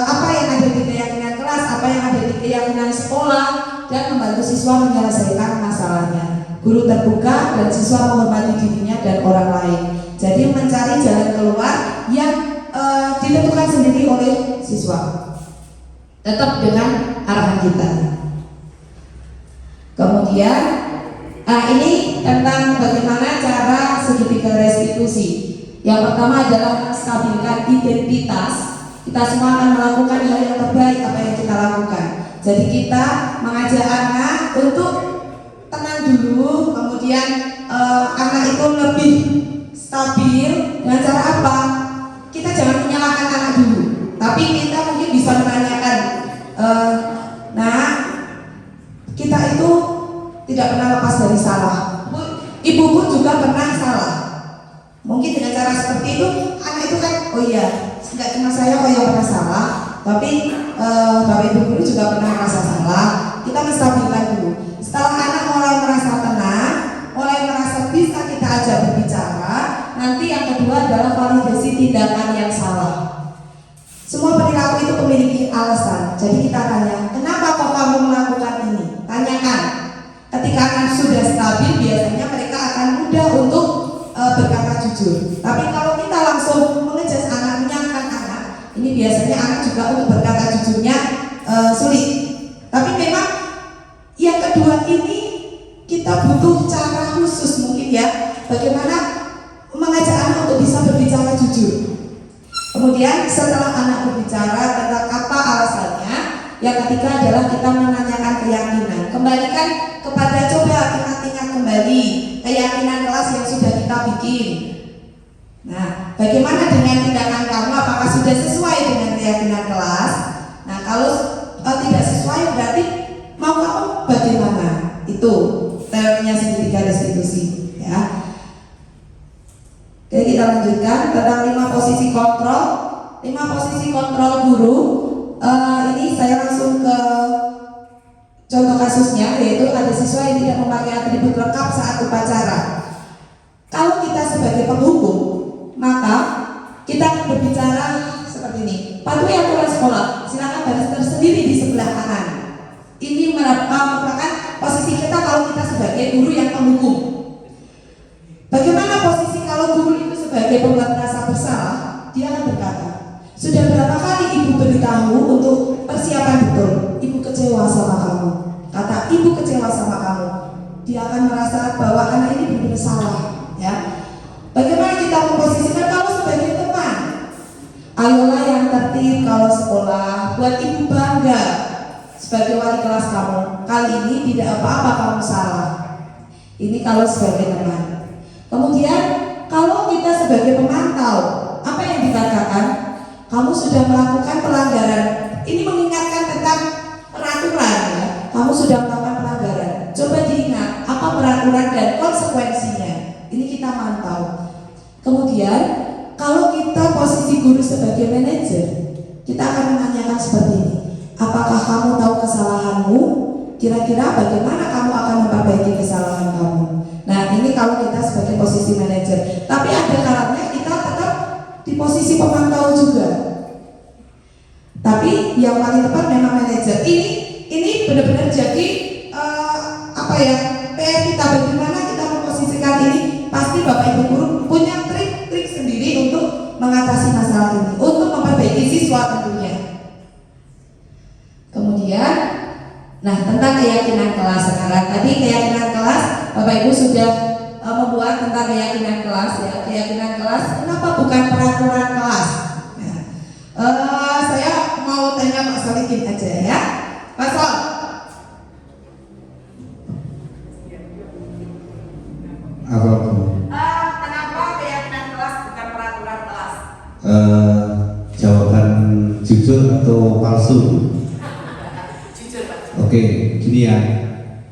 apa yang ada di keyakinan kelas, apa yang ada di keyakinan sekolah, dan membantu siswa menyelesaikan masalahnya. Guru terbuka dan siswa menghormati dirinya dan orang lain. Jadi mencari jalan keluar yang ditentukan sendiri oleh siswa, tetap dengan arahan kita. Kemudian ini tentang bagaimana cara segitiga restitusi. Yang pertama adalah menstabilkan identitas. Kita semua akan melakukan hal yang terbaik apa yang kita lakukan. Jadi kita mengajak anak untuk tenang dulu, kemudian anak itu lebih stabil dengan cara apa? Kita jangan menyalahkan anak dulu, tapi kita mungkin bisa menanyakan, nah kita itu tidak pernah lepas dari salah. Ibu pun juga pernah salah. Mungkin dengan cara seperti itu anak itu kan, oh iya, nggak cuma saya kok yang pernah salah, tapi bapak ibu guru juga pernah merasa salah. Kita menstabilkan dulu. Setelah anak mulai merasa tenang, mulai merasa bisa kita ajak berbicara, nanti yang kedua adalah validasi tindakan yang salah. Semua perilaku itu memiliki alasan. Jadi kita tanya, kenapa kok kamu melakukan ini? Tanyakan. Ketika anak sudah stabil, biasanya mereka akan mudah untuk berkata jujur. Tapi kalau kita langsung mengejas anak, menyalahkan anak, ini biasanya anak juga untuk berkata jujurnya sulit. Tapi memang yang kedua ini kita butuh cara khusus mungkin ya, bagaimana mengajak anak untuk bisa berbicara jujur. Kemudian setelah anak berbicara tentang apa alasannya, yang ketiga adalah kita menanyakan keyakinan. Kembalikan kepada, coba ingat-ingat kembali keyakinan kelas yang sudah kita bikin. Nah, bagaimana dengan tindakan kamu? Apakah sudah sesuai dengan keyakinan kelas? Nah, kalau tidak sesuai berarti mau kamu bagaimana? Itu teorinya segitiga restitusi, ya. Oke, kita lanjutkan tentang 5 posisi kontrol. 5 posisi kontrol guru. Ini saya langsung ke contoh kasusnya, yaitu ada siswa yang tidak memakai atribut lengkap saat upacara. Kalau kita sebagai penghukum, maka kita akan berbicara seperti ini. Patuhi aturan sekolah, silakan baris tersendiri di sebelah kanan. Ini merupakan posisi kita kalau kita sebagai guru yang menghukum. Bagaimana posisi kalau guru itu sebagai pembuat rasa bersalah? Dia akan berkata, sudah berapa kali ibu beritahu untuk persiapan betul? Ibu kecewa sama kamu. Kata ibu kecewa sama kamu. Dia akan merasa bahwa anak ini benar-benar salah. Ya. Bagaimana kita memposisikan kalau sebagai teman? Ayolah yang tertib kalau sekolah. Buat ibu bangga sebagai wali kelas kamu. Kali ini tidak apa-apa kamu salah. Ini kalau sebagai teman. Kemudian kalau kita sebagai pemantau, apa yang dikatakan? Kamu sudah melakukan pelanggaran. Ini mengingatkan tentang peraturan ya. Kamu sudah melakukan pelanggaran. Coba diingat apa peraturan dan konsekuensinya. Ini kita mantau. Kemudian kalau kita posisi guru sebagai manajer, kita akan menanyakan seperti ini. Apakah kamu tahu kesalahanmu? Kira-kira bagaimana kamu akan memperbaiki kesalahan kamu? Nah, ini kalau kita sebagai posisi manajer. Tapi ada kalanya kita tetap di posisi pemantau juga. Tapi yang paling tepat memang manajer. Ini benar-benar jadi PR kita, bagaimana kita memposisikan ini. Pasti Bapak Ibu guru punya trik-trik sendiri untuk mengatasi masalah ini, untuk memperbaiki siswa tentunya. Kemudian, nah tentang keyakinan kelas sekarang. Tadi keyakinan kelas, Bapak Ibu sudah membuat tentang keyakinan kelas ya. Keyakinan kelas, kenapa bukan peraturan kelas? Ya. Saya mau tanya Pak Solikin aja ya. Pak Sol. Apa Bu? Kenapa keyakinan kelas bukan peraturan kelas? Jawaban jujur atau palsu? Jujur Pak. Oke, gini ya.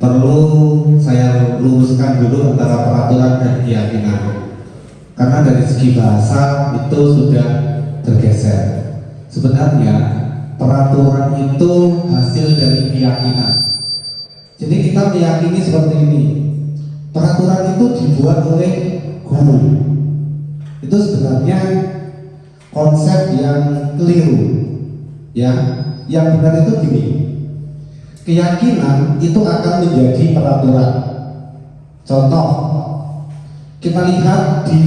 Perlu saya luruskan dulu antara peraturan dan keyakinan. Karena dari segi bahasa itu sudah tergeser. Sebenarnya peraturan itu hasil dari keyakinan. Jadi kita meyakini seperti ini. Peraturan itu dibuat oleh guru. Itu sebenarnya konsep yang keliru. Ya, yang benar itu gini. Keyakinan itu akan menjadi peraturan. Contoh, kita lihat di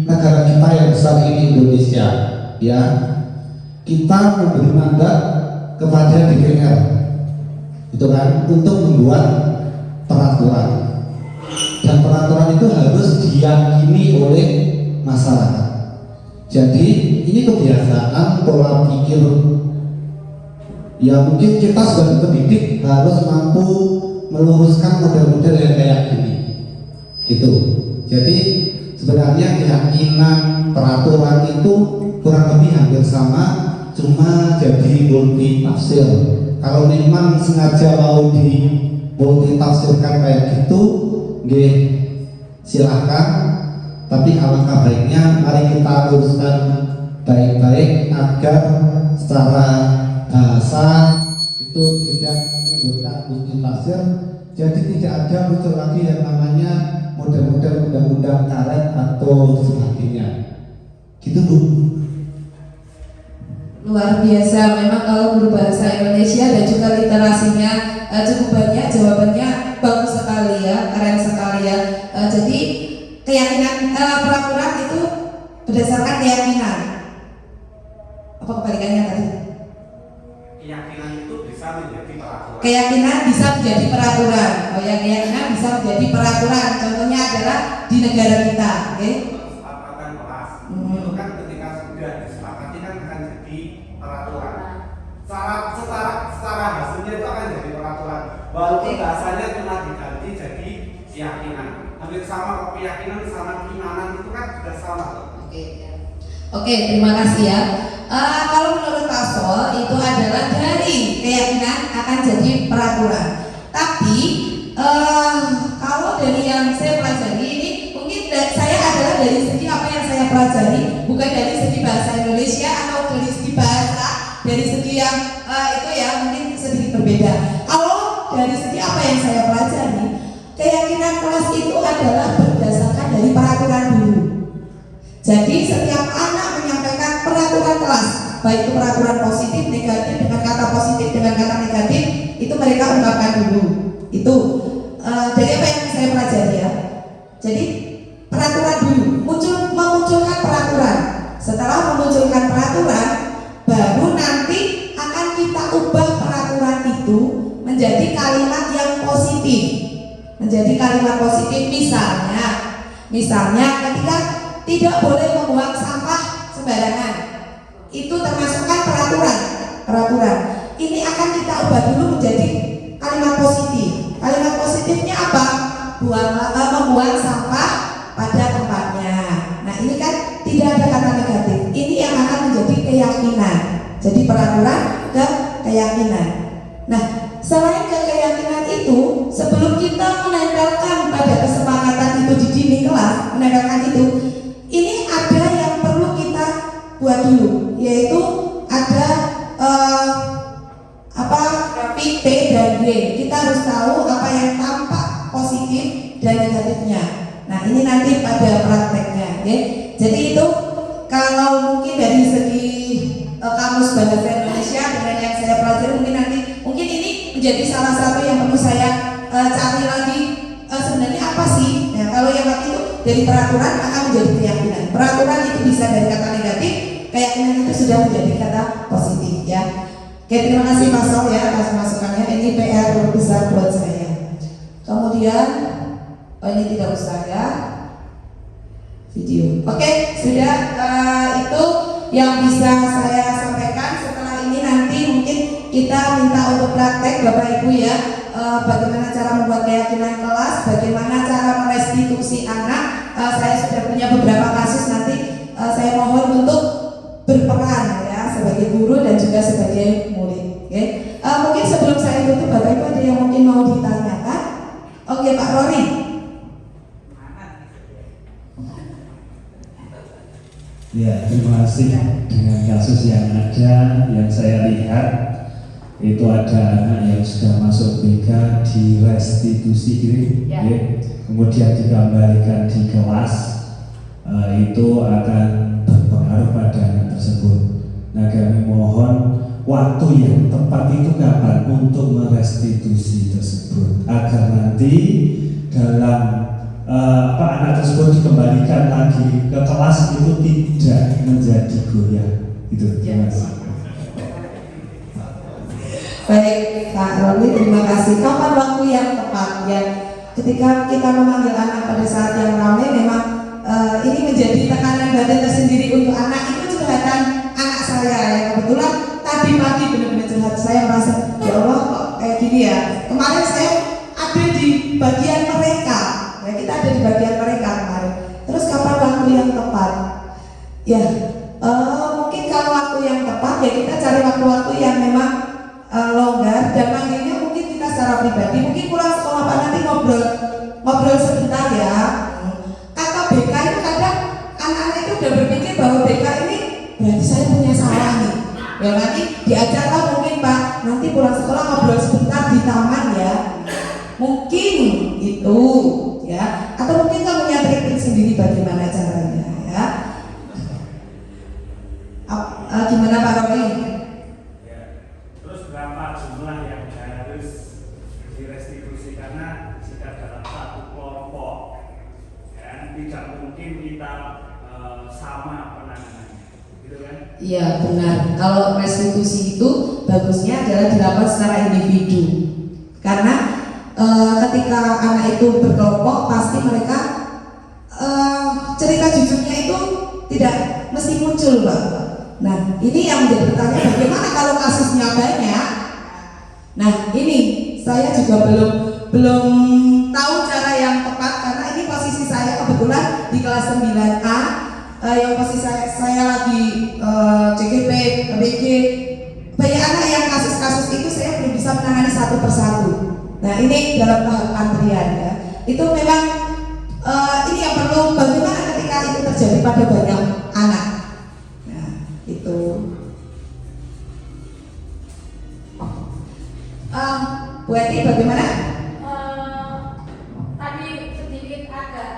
negara kita yang besar ini Indonesia, ya, kita memberi mandat kepada DPR, itu kan, untuk membuat peraturan. Dan peraturan itu harus diyakini oleh masyarakat. Jadi ini kebiasaan pola pikir. Ya mungkin kita sebagai pendidik harus mampu meluruskan model-model yang kayak gini. Gitu. Jadi sebenarnya keyakinan peraturan itu kurang lebih hampir sama, cuma jadi multi tafsir. Kalau memang sengaja mau di multi tafsirkan kayak gitu, silahkan. Tapi alangkah baiknya mari kita luruskan baik-baik agar secara bahasa itu tidak menimbulkan multitafsir. Jadi tidak ada muncul lagi yang namanya model-model undang-undang karet atau sebagainya. Gitu Bu. Luar biasa, memang kalau guru bahasa Indonesia dan juga literasinya cukup banyak, jawabannya bagus sekali ya, keren sekali ya. Jadi keyakinan peraturan itu berdasarkan keyakinan. Apa kebalikannya tadi? Keyakinan itu bisa menjadi peraturan. Keyakinan bisa menjadi peraturan. Oh ya, keyakinan bisa menjadi peraturan. Contohnya adalah di negara kita, oke? Kesepakatan kelas itu kan ketika sudah disepakati kan akan jadi peraturan. Secara hasilnya itu akan jadi peraturan. Walaupun bahasanya cuma diganti jadi keyakinan. Hampir sama kok, keyakinan sama keimanan itu kan sudah sama. Oke, terima kasih ya. Kalau menurut Pak Sol itu adalah dari keyakinan akan jadi peraturan. Tapi kalau dari yang saya pelajari ini mungkin saya adalah dari segi apa yang saya pelajari bukan dari segi bahasa Indonesia atau dari segi bahasa, dari segi yang itu ya mungkin sedikit berbeda. Kalau dari segi apa yang saya pelajari, keyakinan kelas itu adalah berdasarkan dari peraturan dulu. Jadi setiap anak menyampaikan peraturan kelas, baik itu peraturan positif, negatif, dengan kata positif, dengan kata negatif, itu mereka ungkapkan dulu. Itu dari apa yang saya pelajari ya. Jadi peraturan dulu, memunculkan peraturan. Setelah memunculkan peraturan, baru nanti akan kita ubah peraturan itu menjadi kalimat yang positif. Menjadi kalimat positif, misalnya ketika tidak boleh membuang sampah sembarangan, itu termasukkan peraturan. Ini akan kita ubah dulu menjadi kalimat positif. Kalimat positifnya apa? Membuang sampah pada tempatnya. Nah ini kan tidak ada kata negatif. Ini yang akan menjadi keyakinan. Jadi peraturan ke keyakinan. Nah selain ke keyakinan itu, sebelum kita menempelkan pada kesepakatan itu di dinding kelas, menempelkan itu, ini ada yang perlu kita buat dulu, yaitu ada grafik P dan G. Kita harus tahu apa yang tampak positif dan negatifnya. Nah ini nanti pada prakteknya, ya. Jadi itu kalau mungkin dari segi kamus bahasa Indonesia dengan yang saya pelajari, mungkin ini menjadi salah satu yang perlu saya cari lagi sebenarnya apa sih. Nah kalau yang tadi itu dari peraturan akan menjadi keyakinan. Peraturan itu bisa dari kata negatif, keyakinan itu sudah menjadi kata positif, ya. Oke, terima kasih Pak Sol ya atas masukannya. Ini PR besar buat saya. Kemudian ini tidak usah ya, video. Oke, sudah itu yang bisa saya sampaikan. Setelah ini nanti mungkin kita minta untuk praktek Bapak Ibu ya, bagaimana cara membuat keyakinan kelas, bagaimana cara merestitusi anak. Saya sudah punya beberapa kasus, nanti saya mohon untuk berperan ya sebagai guru dan juga sebagai murid. Okay? Mungkin sebelum saya tutup, Bapak Ibu ada yang mungkin mau ditanyakan? Oke, Pak Rory. Ya, terima kasih. Dengan kasus yang ada, yang saya lihat itu ada anak yang sudah masuk BK direstitusi ya. Kemudian dikembalikan di kelas, itu akan berpengaruh pada anak tersebut. Nah kami mohon waktu yang tepat itu kapan untuk merestitusi tersebut, agar nanti dalam anak tersebut dikembalikan lagi ke kelas itu tidak menjadi goyah. Itu terima kasih. Baik Pak Roni, terima kasih. Kapan waktu yang tepat ya? Ketika kita memanggil anak pada saat yang ramai, memang ini menjadi tekanan batin tersendiri untuk anak. Itu curhatan anak saya ya, kebetulan tadi pagi benar-benar curhat. Saya merasa ya Allah kok kayak gini ya. Kemarin saya ada di bagian mereka, ya, kita ada di bagian mereka kemarin. Terus kapan waktu yang tepat? Ya mungkin kalau waktu yang tepat ya kita cari waktu-waktu yang memang longgar, dan manggilnya mungkin kita secara pribadi. Mungkin pulang sekolah Pak nanti ngobrol sebentar ya. Kata BK itu kadang anak-anak itu udah berpikir bahwa BK ini berarti saya punya salah nih. Ya nanti diajarlah mungkin Pak, nanti pulang sekolah ngobrol sebentar di taman ya. Mungkin itu ya. Atau mungkin kamu punya trik-trik sendiri bagaimana caranya ya. Gimana Pak Romi? Berapa jumlah yang harus direstitusi, karena jika dalam satu kelompok ya, tidak mungkin kita sama penanganannya, gitu kan? Iya benar. Kalau restitusi itu bagusnya adalah dilakukan secara individu, karena ketika anak itu berkelompok pasti mereka cerita jujurnya itu tidak mesti muncul, Pak. Nah, ini yang menjadi pertanyaan, bagaimana kalau kasusnya banyak? Nah, ini saya juga belum tahu cara yang tepat, karena ini posisi saya kebetulan di kelas 9A, yang posisi saya lagi CGP, BG. Banyak anak yang kasus-kasus itu saya belum bisa menangani satu persatu. Nah, ini dalam tahap antrian ya. Itu memang ini yang perlu, bagaimana ketika itu terjadi pada banyak Eti bagaimana? Tadi sedikit agak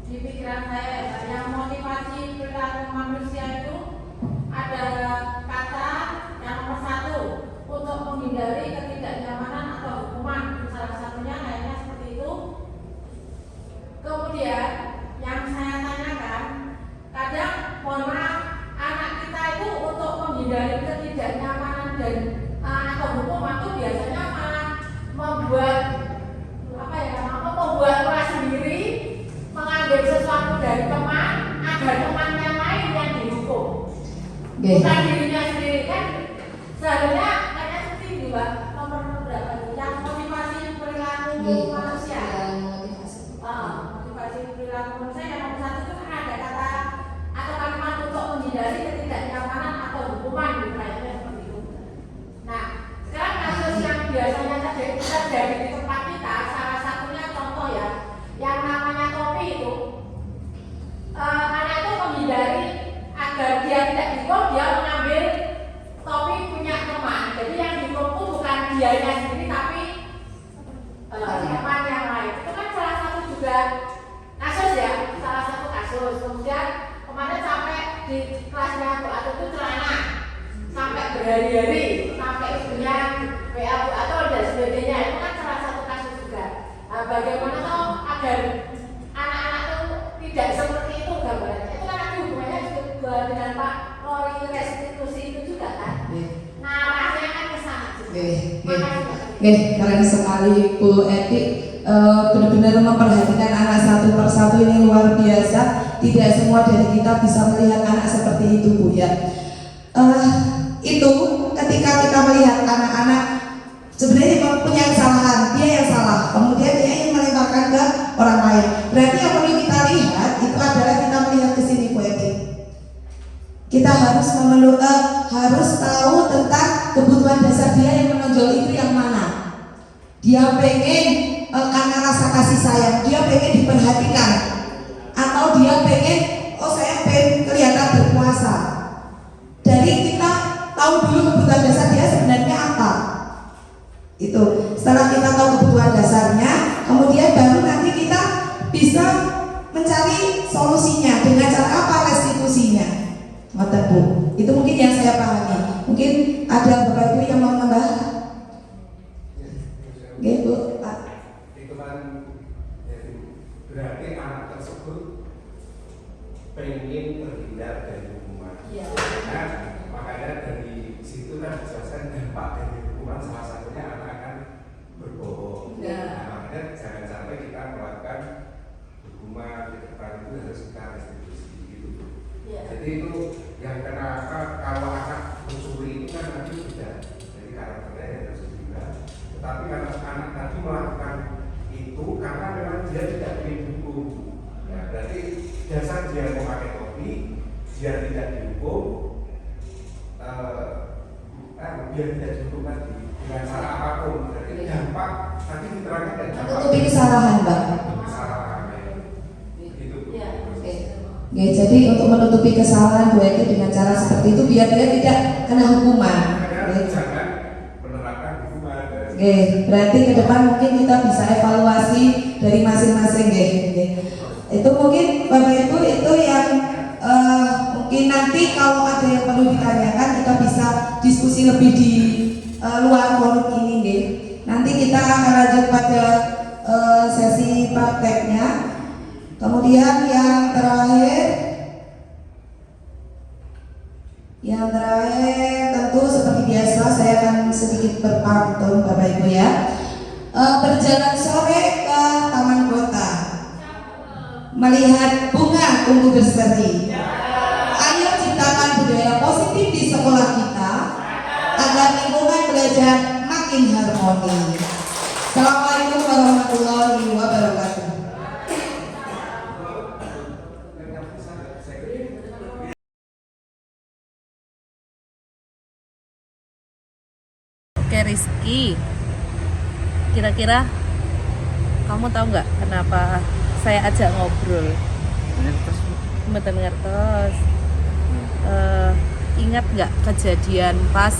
di pikiran saya ya, yang motivasi perilaku manusia itu ada kata yang nomor 1 untuk menghindari ketidaknyamanan atau hukuman, salah satunya kayaknya seperti itu. Kemudian yang saya tanyakan, kadang mohon maaf, anak kita itu untuk menghindari ketidaknyamanan dan atau hukuman itu biasanya malah membuat ulah sendiri, mengambil sesuatu dari teman agar teman yang lain yang dihukum, bukan dirinya sendiri. Kan seharusnya kayaknya seperti ini, Mbak. Nomor berapa itu? Yang motivasi perilaku manusia. Motivasi perilaku manusia yang nomor 1 itu kan ada kata atau kalimat untuk menghindari ketidaknyamanan atau hukuman, kayaknya seperti itu. Nah, sekarang kasus yang biasanya terjadi di tempat kita, salah satunya contoh ya, yang namanya topi itu, anak itu menghindari agar dia tidak dihukum, dia mengambil topi punya teman. Jadi yang dihukum itu bukan dianya sendiri tapi teman yang lain. Itu kan salah satu juga kasus ya, salah satu kasus. Kemudian kemarin sampai di kelasnya Bu Atut itu celana sampai berhari-hari, sampai ibunya WA Bu Atut dan sebagainya. Itu kan salah satu kasus juga. Bagaimana toh agar anak-anak itu tidak seperti itu gambarannya? Itu kan nanti hubungannya juga dengan Pak Lori restitusi itu juga kan? Nah, arahnya kan ke sana. Keren sekali Bu Eti, benar-benar memperhatikan anak satu persatu ini luar biasa. Tidak semua dari kita bisa melihat anak seperti itu Bu ya. Itu ketika kita melihat anak-anak sebenarnya punya kesalahan, dia yang salah, kemudian dia yang melemparkan ke orang lain. Berarti yang perlu kita lihat itu adalah kita melihat ke sini Bu Eti. Kita harus harus tahu tentang kebutuhan dasar dia yang menonjol itu yang mana. Dia pengen karena rasa kasih sayang, dia pengen diperhatikan, atau dia pengen saya pengen kelihatan berkuasa. Dari kita tahu dulu kebutuhan dasar dia sebenarnya apa. Itu setelah kita tahu kebutuhan dasarnya, kemudian baru nanti kita bisa mencari solusinya dengan cara apa, restitusinya. Mata Bu, itu mungkin yang saya pahami. Mungkin ada Bapak Ibu yang mau menambah? Oke Bu. Itu kan berarti anak tersebut pengen terhindar dari hukuman. Nah, makanya dari situ kan dijelaskan dampak dari hukuman, salah satunya anak akan berbohong. Nah, makanya jangan sampai kita melakukan hukuman di depan itu harus kita restitusi gitu. Jadi itu yang kenapa kalau anak mencuri itu kan nanti sudah jadi karakternya yang harus diubah. Tetapi kalau anak tadi melakukan itu karena memang dia tidak dihukum, ya berarti dasar dia memakai topi, dia tidak dihukum, dia tidak dihukum lagi dengan cara apapun. Berarti dampak tadi diterangkan dan dampak Menutupi kesalahan Mbak. kesalahan begitu. Ya, jadi untuk menutupi kesalahan Bu Eti dengan cara seperti itu biar dia tidak kena hukuman. Jangan menerapkan hukuman. Berarti ke depan mungkin kita bisa evaluasi dari masing-masing. Itu mungkin Bapak Ibu itu yang mungkin nanti kalau ada yang perlu ditanyakan kita bisa diskusi lebih di luar forum ini. Nanti kita akan lanjut pada sesi prakteknya. Kemudian yang terakhir tentu seperti biasa saya akan sedikit berpantun Bapak Ibu ya. Berjalan sore ke taman kota, melihat bunga ungu berseri. Ayo ciptakan budaya positif di sekolah kita agar lingkungan belajar makin harmoni. Assalamualaikum warahmatullahi wabarakatuh. Oke Rizky, kira-kira kamu tahu nggak kenapa saya ajak ngobrol? Mboten ngertos. Ingat nggak kejadian pas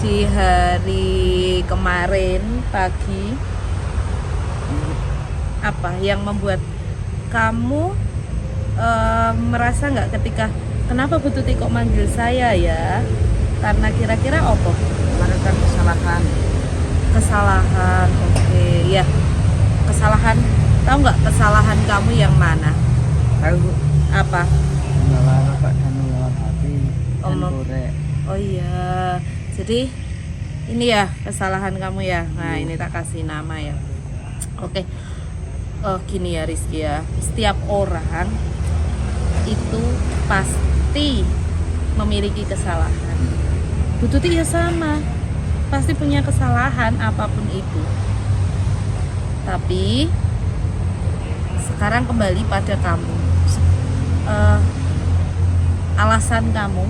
di hari kemarin pagi, apa yang membuat kamu merasa nggak ketika kenapa Bu Tuti kok manggil saya ya? Karena kira-kira apa? Melakukan kesalahan, oke ya, kesalahan. Tahu nggak kesalahan kamu yang mana? tahu Bu, Apa? membawa rokok dan membawa HP dan Omong. korek. Oh iya, jadi ini ya kesalahan kamu ya. Nah ini tak kasih nama ya. Oke, gini ya Rizky ya, setiap orang itu pasti memiliki kesalahan. Bu Tuti ya sama, pasti punya kesalahan apapun itu. Tapi sekarang kembali pada kamu. Alasan kamu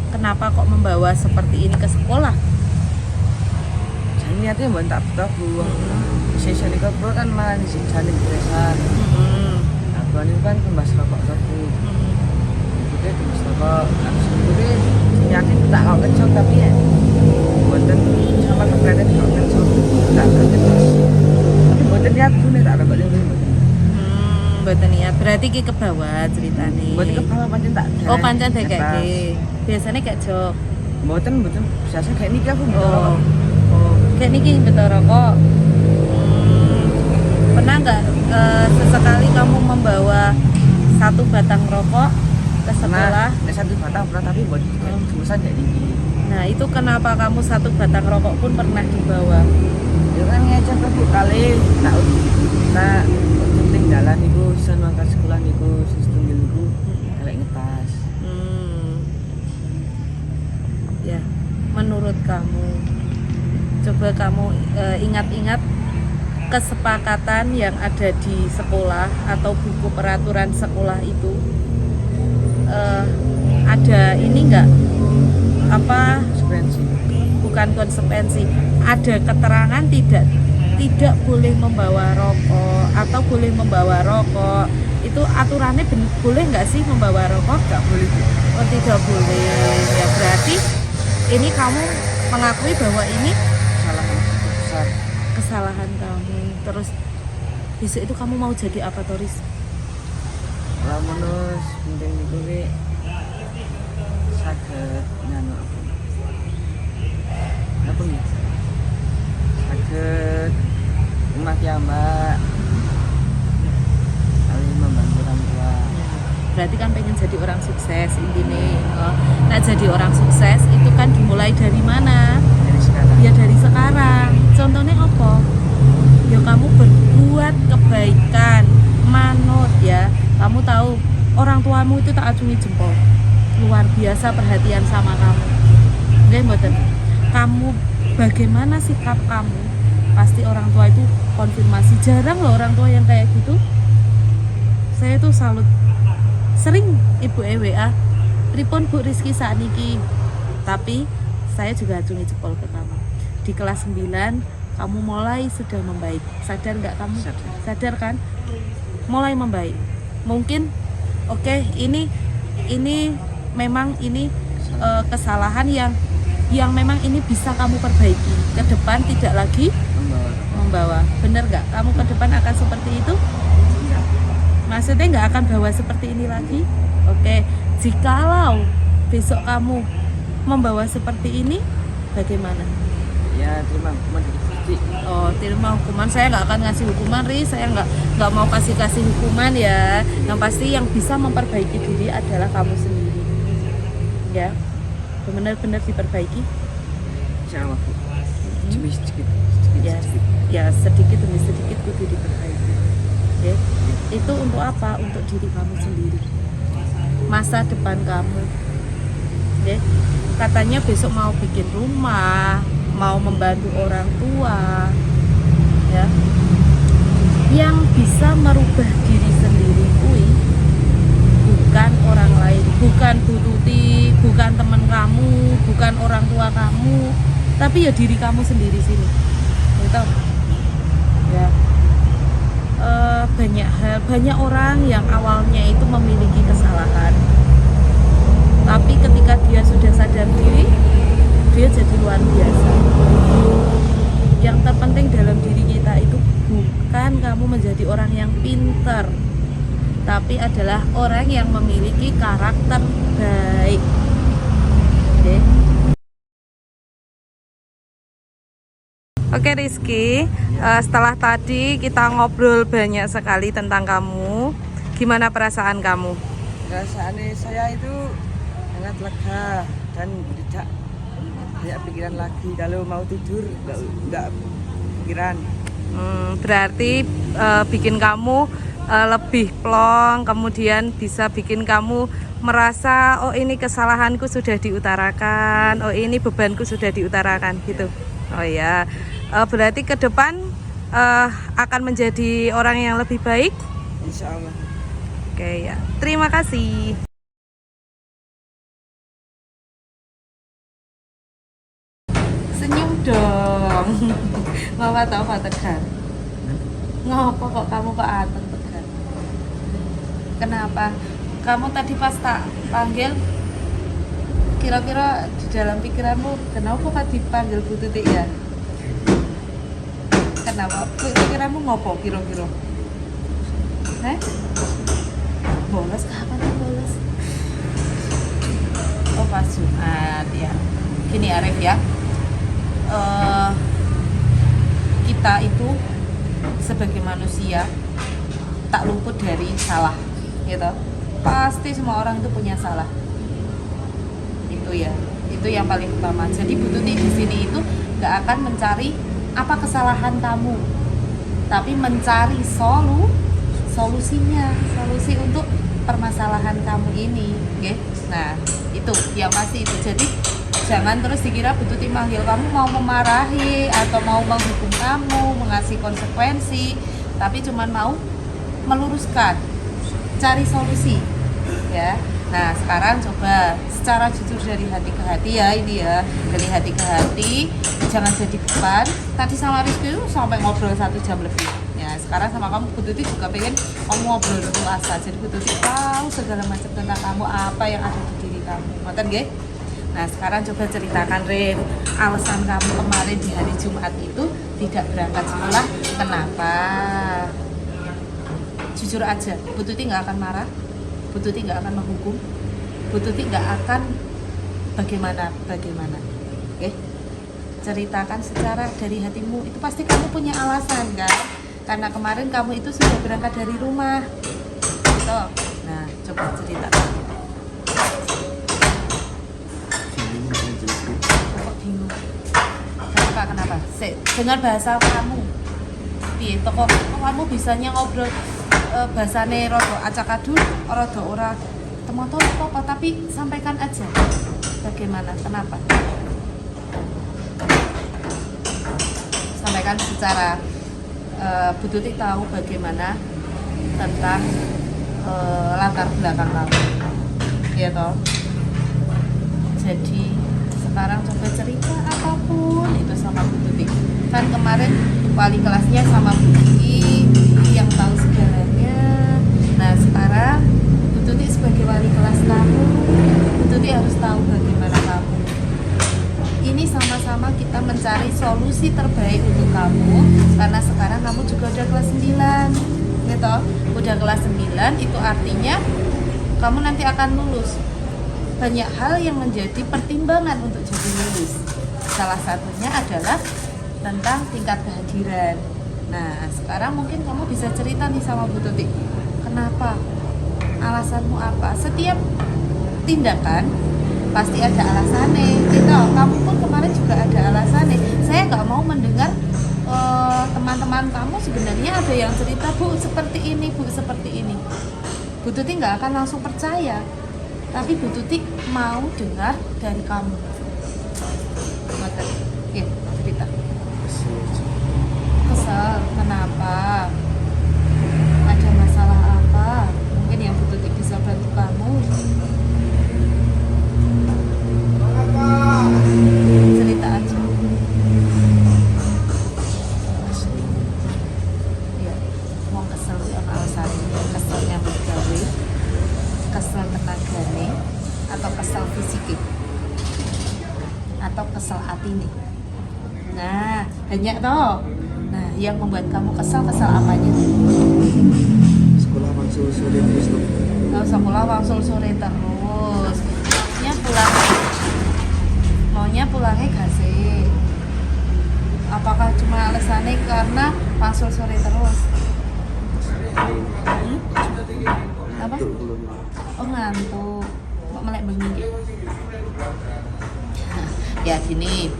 kenapa kok membawa seperti ini ke sekolah? Jadi niatnya bukan tak betul Bu. Sesi ini bro kan malah di sini biasa. Aku ini kan kembas rokok Bu. Itu kembas rokok. Habis itu niatnya tak kau kecok tapi ya buatan sama keberadaan kau kecok tak kecok. Tapi buatan niat pun tak rokok dia. Mboten niat, berarti ki ke bawah ceritane. Buat kepala pancen tak. Oh, pancen dekake. Biasanya kayak jok. Buatan biasa kayak niki aku Oh. Oh, kayak niki betul rokok. Pernah nggak sesekali kamu membawa satu batang rokok ke sekolah? Nah, satu batang pernah tapi buat kemasan kayak niki. Nah, itu kenapa kamu satu batang rokok pun pernah dibawa? Ya kan ngecek Bu kali tak penting jalan niku seneng ke sekolah niku sistem niku elek ngetas. Ya, menurut kamu, coba kamu ingat-ingat kesepakatan yang ada di sekolah atau buku peraturan sekolah itu ada ini enggak apa Konsekuensi. bukan konsekuensi, ada keterangan tidak boleh membawa rokok atau boleh membawa rokok, itu aturannya boleh nggak sih membawa rokok? Enggak boleh Bu. Oh tidak boleh ya, berarti ini kamu mengakui bahwa ini Kesalahan besar. kesalahan kamu. Terus besok itu kamu mau jadi apa Toris? Lah menus penting niku ki saged nganu apa nih? Saged rumah Mbak kali membantu orang tua. Berarti kan pengen jadi orang sukses intinya. Nah jadi orang sukses itu kan dimulai dari mana? Dari sekarang. Ya dari sekarang. Contohnya apa? Ya kamu berbuat kebaikan, manut ya. Kamu tahu orang tuamu itu tak acungi jempol, luar biasa perhatian sama kamu. Nggih mboten? Kamu bagaimana sikap kamu? Pasti orang tua itu konfirmasi. Jarang loh orang tua yang kayak gitu. Saya tuh salut. Sering ibu WA, pripun Bu Rizky saat niki. Tapi saya juga acungi jempol ke kamu. Di kelas 9 kamu mulai sudah membaik. Sadar nggak kamu? Sadar kan? Mulai membaik. Mungkin oke, ini memang ini kesalahan yang memang ini bisa kamu perbaiki. Ke depan tidak lagi membawa. Bener nggak? Kamu ke depan akan seperti itu? Maksudnya nggak akan bawa seperti ini lagi? Oke, jikalau besok kamu membawa seperti ini, bagaimana? Ya terima hukuman dari Gusti. Oh, terima hukuman. Saya nggak akan ngasih hukuman, Riz. Saya nggak mau kasih hukuman ya. Yang pasti yang bisa memperbaiki diri adalah kamu sendiri. Ya, benar-benar diperbaiki. Insyaallah Bu. Demi sedikit. Ya sedikit demi sedikit kudu diperbaiki. Ya, itu untuk apa? Untuk diri kamu sendiri. Masa depan kamu. Ya, katanya besok mau bikin rumah, mau membantu orang tua, ya. Yang bisa merubah diri sendiri bukan orang lain, bukan Bu Tuti, bukan teman kamu, bukan orang tua kamu, tapi ya diri kamu sendiri sini. Gitu. Ya. Banyak orang yang awalnya itu memiliki kesalahan, tapi ketika dia sudah sadar diri, dia jadi luar biasa. Yang terpenting dalam diri kita itu bukan kamu menjadi orang yang pintar, tapi adalah orang yang memiliki karakter baik. Oke. Oke Rizky, setelah tadi kita ngobrol banyak sekali tentang kamu, gimana perasaan kamu? Perasaannya saya itu sangat lega dan tidak banyak pikiran lagi. Kalau mau tidur nggak pikiran. Berarti bikin kamu lebih plong, kemudian bisa bikin kamu merasa oh ini kesalahanku sudah diutarakan, oh ini bebanku sudah diutarakan gitu. Oh ya, berarti ke depan akan menjadi orang yang lebih baik. Insya Allah. Oke ya, terima kasih. Senyum dong. Mama tahu Pak Tegar. Ngopo kok kamu kok ateng Tegar? Kenapa? Kamu tadi pas tak panggil, kira-kira di dalam pikiranmu kenapa kok dipanggil Bu Tutik ya? Kenapa? Pikiranmu ngopo kira-kira? Bolos kapan tuh bolos? Oh pas Jumat ya. Gini Arif ya, kita itu sebagai manusia tak luput dari salah, gitu. Pasti semua orang itu punya salah. Itu ya, itu yang paling utama. Jadi Bu Tuti di sini itu nggak akan mencari apa kesalahan kamu, tapi mencari solusinya, solusi untuk permasalahan kamu ini, okay? Nah itu yang pasti itu. Jadi jangan terus dikira Bu Tuti manggil kamu mau memarahi atau mau menghukum kamu, mengasih konsekuensi, tapi cuman mau meluruskan, cari solusi, ya. Nah sekarang coba secara jujur dari hati ke hati ya, ini ya, dari hati ke hati, jangan jadi beban. Tadi sama Rizky sampai ngobrol 1 jam lebih. Ya sekarang sama kamu Bu Tuti juga pengen kamu ngobrol luasa. Jadi Bu Tuti tahu segala macam tentang kamu, apa yang ada di diri kamu. Ngoten nggih? Nah sekarang coba ceritakan Rin, alasan kamu kemarin di hari Jumat itu tidak berangkat sekolah, kenapa? Jujur aja, Bu Tuti nggak akan marah, Bu Tuti nggak akan menghukum, Bu Tuti nggak akan bagaimana, oke? Ceritakan secara dari hatimu, itu pasti kamu punya alasan kan? Karena kemarin kamu itu sudah berangkat dari rumah, gitu. Nah coba ceritakan. Bingung. Kenapa? Dengar bahasa kamu. Piye toko kamu bisanya ngobrol bahasane rada acak-adul, rada ora temoto apa, tapi sampaikan aja. Bagaimana? Kenapa? Sampaikan secara Bu Tuti tahu bagaimana tentang latar belakang kamu. Ya toh? Jadi sekarang coba cerita apapun itu sama Bu Tuti. Kan kemarin wali kelasnya sama Bu Tuti yang tahu segalanya. Nah sekarang Bu Tuti sebagai wali kelas kamu, Bu Tuti harus tahu bagaimana kamu. Ini sama-sama kita mencari solusi terbaik untuk kamu. Karena sekarang kamu juga udah kelas 9, gitu. Udah kelas 9 itu artinya kamu nanti akan lulus. Banyak hal yang menjadi pertimbangan untuk jadi lulus. Salah satunya adalah tentang tingkat kehadiran. Nah, sekarang mungkin kamu bisa cerita nih sama Bu Tuti. Kenapa? Alasanmu apa? Setiap tindakan pasti ada alasannya. Gitu. Kamu pun kemarin juga ada alasannya. Saya nggak mau mendengar teman-teman kamu sebenarnya ada yang cerita, Bu seperti ini, Bu seperti ini. Bu Tuti nggak akan langsung percaya. Tapi Bu Tuti mau dengar dari kamu. Oke, cerita. Kesel, kenapa? Ada masalah apa? Mungkin yang Bu Tuti bisa bantu kamu. Cerita aja. Iya, mau kesel yang alasannya, keselnya bergawe, kesel tenagane, atau kesel fisik, atau kesel hati nih? Nah, banyak toh. Nah, yang membuat kamu kesel apanya? Sekolah masuk sore terus tuh. Kalau sekolah wangsul sore terus, maunya pulangnya gak sih? Apakah cuma alasannya karena wangsul sore terus? Apa? Oh ngantuk, kok melek bengi? Ya gini,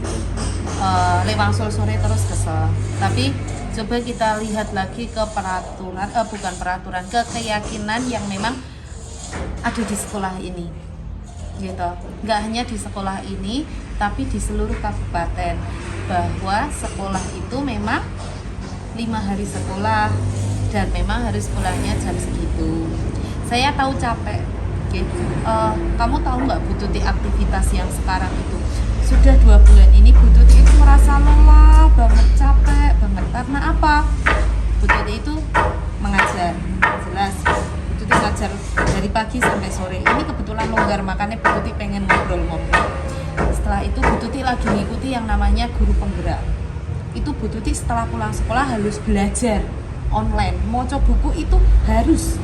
lek wangsul sore terus kesel. Tapi coba kita lihat lagi ke peraturan, bukan peraturan, ke keyakinan yang memang ada di sekolah ini, gitu. Nggak hanya di sekolah ini, tapi di seluruh kabupaten, bahwa sekolah itu memang 5 hari sekolah dan memang harus pulangnya jam segitu. Saya tahu capek, okay. Kamu tahu nggak Bu Tuti aktivitas yang sekarang itu sudah 2 bulan ini Bu Tuti itu merasa lelah banget, capek banget. Karena apa? Bu Tuti itu mengajar, jelas. Bu Tuti ngajar dari pagi sampai sore. Ini kebetulan longgar, makanya Bu Tuti pengen ngobrol-ngobrol. Setelah itu Bu Tuti lagi ngikuti yang namanya guru penggerak. Itu Bu Tuti setelah pulang sekolah harus belajar online, moco buku itu harus.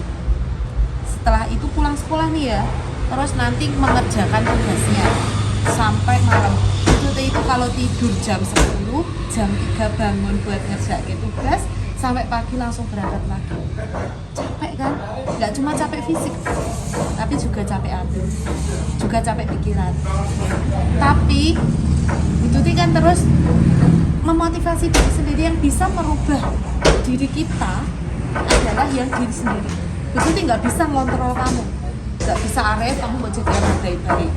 Setelah itu pulang sekolah nih ya, terus nanti mengerjakan tugasnya sampai malam. Itu kalau tidur jam 10, jam 3 bangun buat ngerjain tugas, sampai pagi langsung berangkat lagi. Capek kan? Nggak cuma capek fisik, tapi juga capek hati, juga capek pikiran. Tapi itu kan terus memotivasi diri sendiri. Yang bisa merubah diri kita adalah yang diri sendiri. Itu nggak bisa ngontrol kamu, nggak bisa Arif kamu mau jadi orang baik-baik.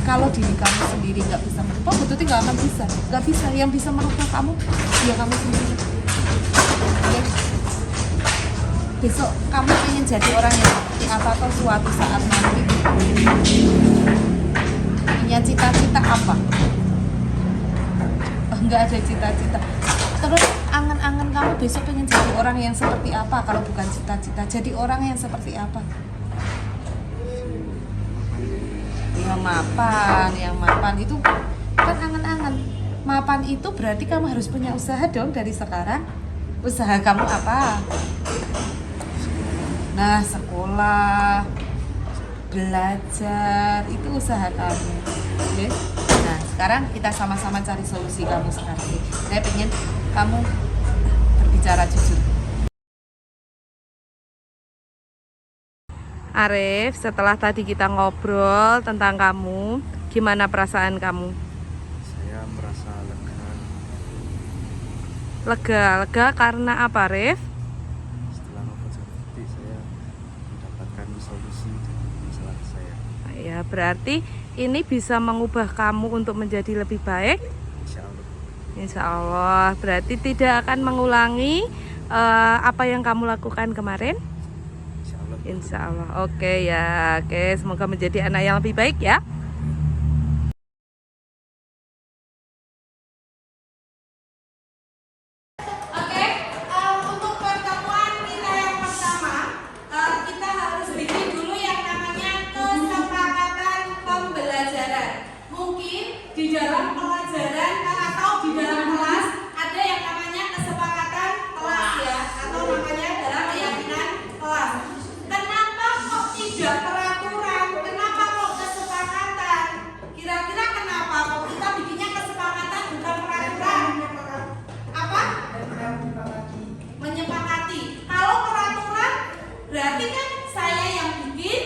Kalau diri kamu sendiri nggak bisa merubah, betul nggak akan bisa, nggak bisa. Yang bisa merubah kamu, ya kamu sendiri. Ya. Besok kamu ingin jadi orang yang seperti apa, atau suatu saat nanti punya cita-cita apa? Nggak ada cita-cita. Terus angan-angan kamu besok pengen jadi orang yang seperti apa? Kalau bukan cita-cita, jadi orang yang seperti apa? Yang mapan itu kan angan-angan. Mapan itu berarti kamu harus punya usaha dong dari sekarang. Usaha kamu apa? Nah, sekolah, belajar, itu usaha kamu. Oke? Nah, sekarang kita sama-sama cari solusi kamu sekarang. Saya pengen kamu berbicara jujur. Arif, setelah tadi kita ngobrol tentang kamu, gimana perasaan kamu? Saya merasa Lega karena apa, Arif? setelah ngobrol seperti saya mendapatkan solusi dari masalah saya. Ya, berarti ini bisa mengubah kamu untuk menjadi lebih baik. Insya Allah. Insya Allah, berarti tidak akan mengulangi apa yang kamu lakukan kemarin. Insya Allah. Insya Allah. Oke ya, oke. Semoga menjadi anak yang lebih baik ya. Oke, untuk pertemuan kita yang pertama, kita harus bikin dulu yang namanya kesepakatan pembelajaran. Mungkin di dalam pelajaran atau di dalam kelas ada yang namanya kesepakatan kelas ya, atau namanya adalah keyakinan kelas. Kenapa kok tidak peraturan? Kenapa kok kesepakatan? Kira-kira kenapa kok kita bikinnya kesepakatan bukan peraturan? Apa? Menyepakati. Kalau peraturan berarti kan saya yang bikin,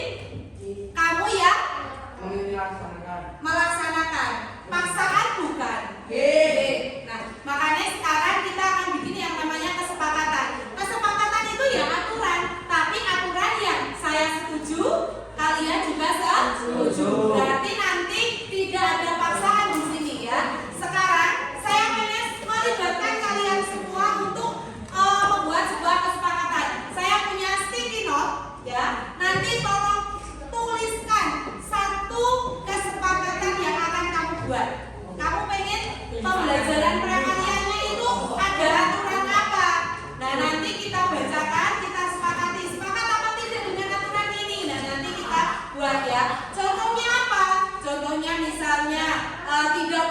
kamu yang melaksanakan. Paksaan bukan. Nah, makanya sekarang kita akan bikin yang namanya kesepakatan. Kesepakatan itu ya aturan, tapi aturan yang saya setuju, kalian juga setuju. Berarti nanti tidak ada paksaan di sini ya. Sekarang saya pengen melibatkan kalian semua untuk membuat sebuah kesepakatan. Saya punya sticky note ya. Nanti tolong tuliskan satu kesepakatan yang akan kamu buat. Kamu pengen pembelajaran perkaliannya itu ada aturan apa? Nah, nanti kita bacakan, kita sepakati. Sepakat apa tidak dengan aturan ini? Nah, nanti kita buat ya. Contohnya apa? Contohnya misalnya 30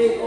10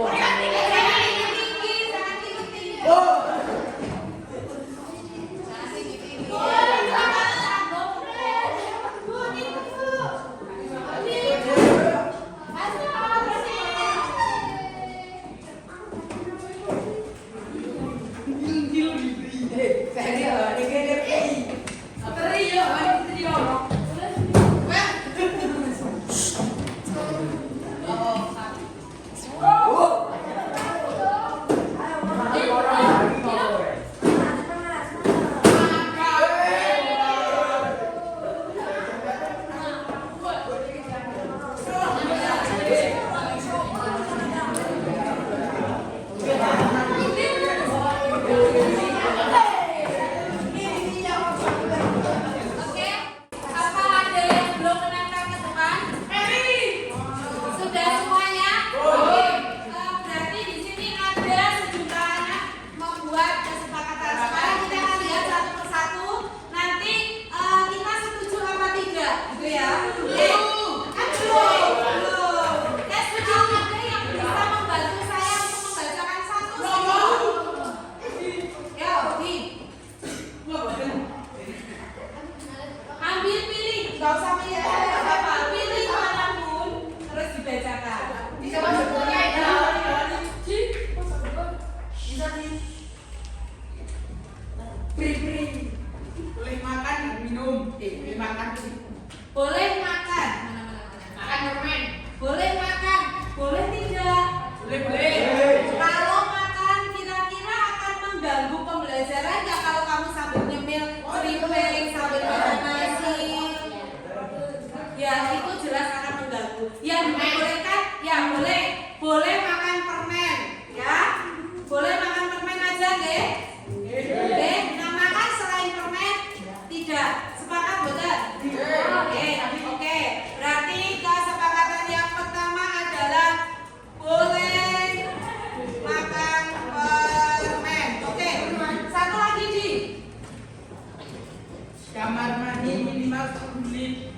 menit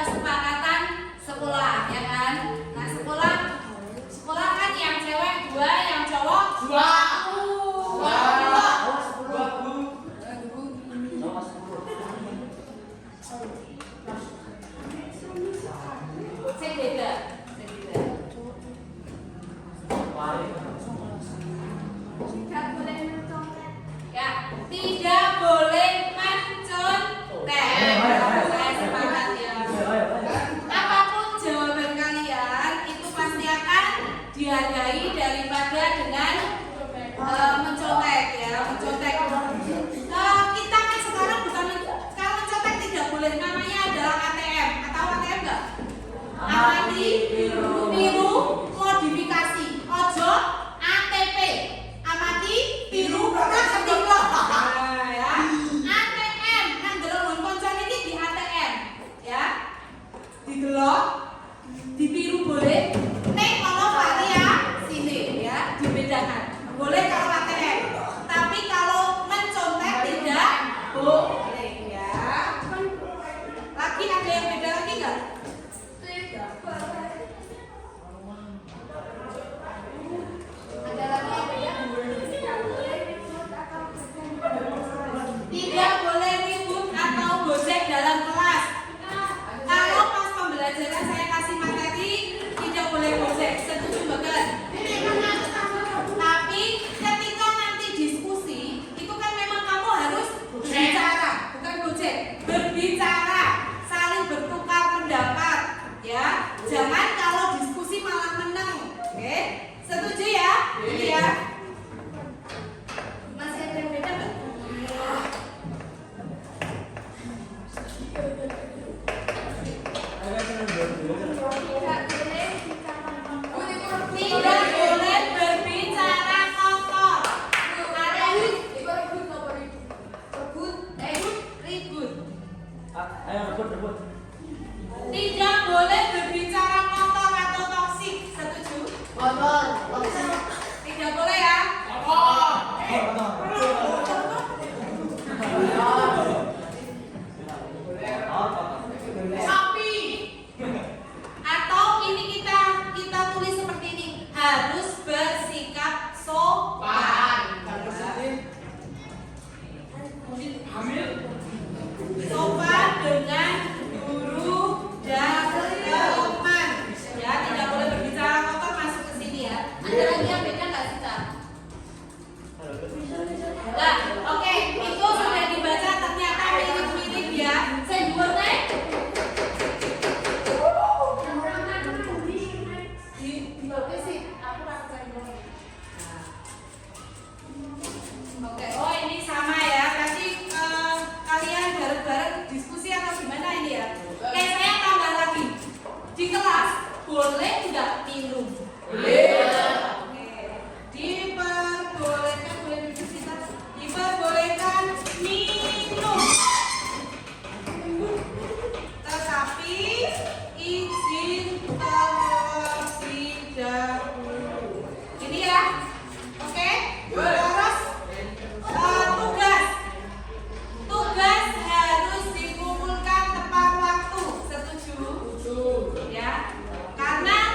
kesepakatan sekolah, ya kan? Nah, sekolah kan yang cewek 2, yang cowok 2. Tidak boleh mencontek. Saya sepakat ya. Apapun jawaban kalian itu pasti akan dihargai daripada dengan mencontek ya, mencontek. Kita kan sekarang bukan kalau mencontek tidak boleh, namanya adalah ATM. Atau ATM enggak? Amati, tiru, modifikasi. Ojo ATP. Amati, tiru, ketik lo. Ya. ATM kan delok koncon ini di ATM ya. Didelok, ditiru boleh. Nek ono variasi ya, dibedakan. Boleh kalau ATM. Tapi kalau mencontek tidak boleh ya. Lagi ada yang beda lagi enggak? Ada lagi yang beda? Tidak boleh ribut atau gosek dalam kelas. Kalau pas pembelajaran saya kasih materi, tidak boleh gosek. Setuju banget? Tapi ketika nanti diskusi, itu kan memang kamu harus berbicara, bukan gosek. Berbicara, saling bertukar pendapat, ya. Jangan kalau diskusi malah menang. Oke? Setuju ya? Iya. Masih ada yang beda nggak? Tidak boleh berbicara kotor. Ribut. Tidak boleh berbicara kotor atau toksik. Setuju? Tidak boleh ya? Sapi. Atau ini kita tulis seperti ini, harus bersikap sopan. Sopan dengan guru dan teman. Ya, tidak boleh berbicara kotor masuk ke sini ya. Ada lagi yang beda nggak sih, Kak? Nah, oke, itu sudah dibaca ternyata mirip-mirip ya. Saya buat nih. Oke, oh ini sama ya. Berarti kalian bareng-bareng diskusi atau gimana ini ya? Oke, saya tambah lagi. Di kelas boleh nggak minum? Boleh. Oke. Diperbolehkan, boleh dipersilakan. Diperbolehkan minum. Tetapi izin terlebih dahulu. Ini ya. Oke? Terus tugas harus dikumpulkan tepat waktu. Setuju? Ya. Karena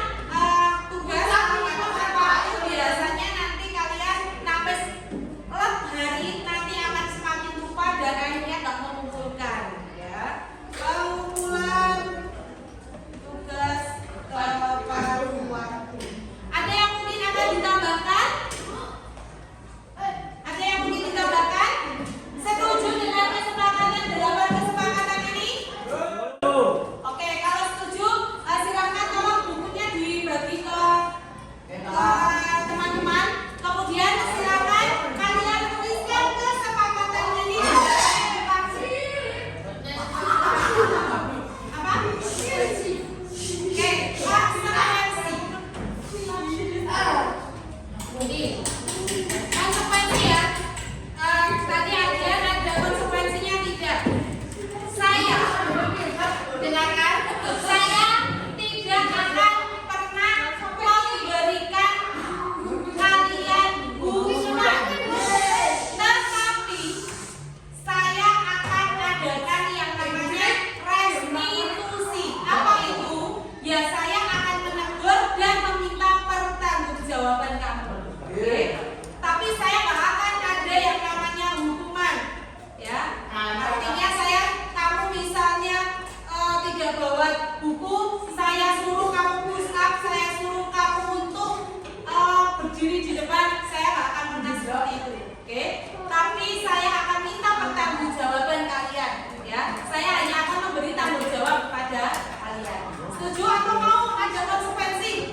Setuju atau mau ada konsekuensi?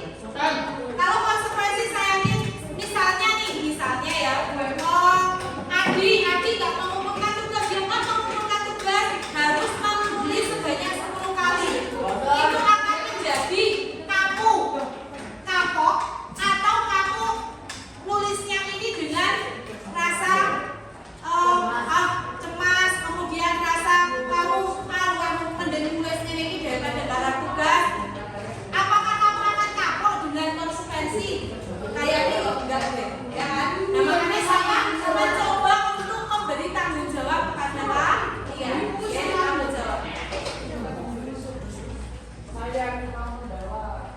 Kalau konsekuensi saya nih, misalnya ya, Adi nggak mengumpulkan tugas, dia nggak mengumpulkan tugas, harus menulis sebanyak 10 kali. Itu akan menjadi kamu kapok atau kamu nulisnya ini dengan rasa cemas, kemudian rasa kamu menulis ini daripada barang tugas. Apakah kamu akan kapok dengan konsekuensi? Kayaknya enggak deh, ya kan? Nah, makanya saya mencoba untuk memberi tanggung jawab kepada kalian. Ya, tanggung jawab. Saya mau jawab.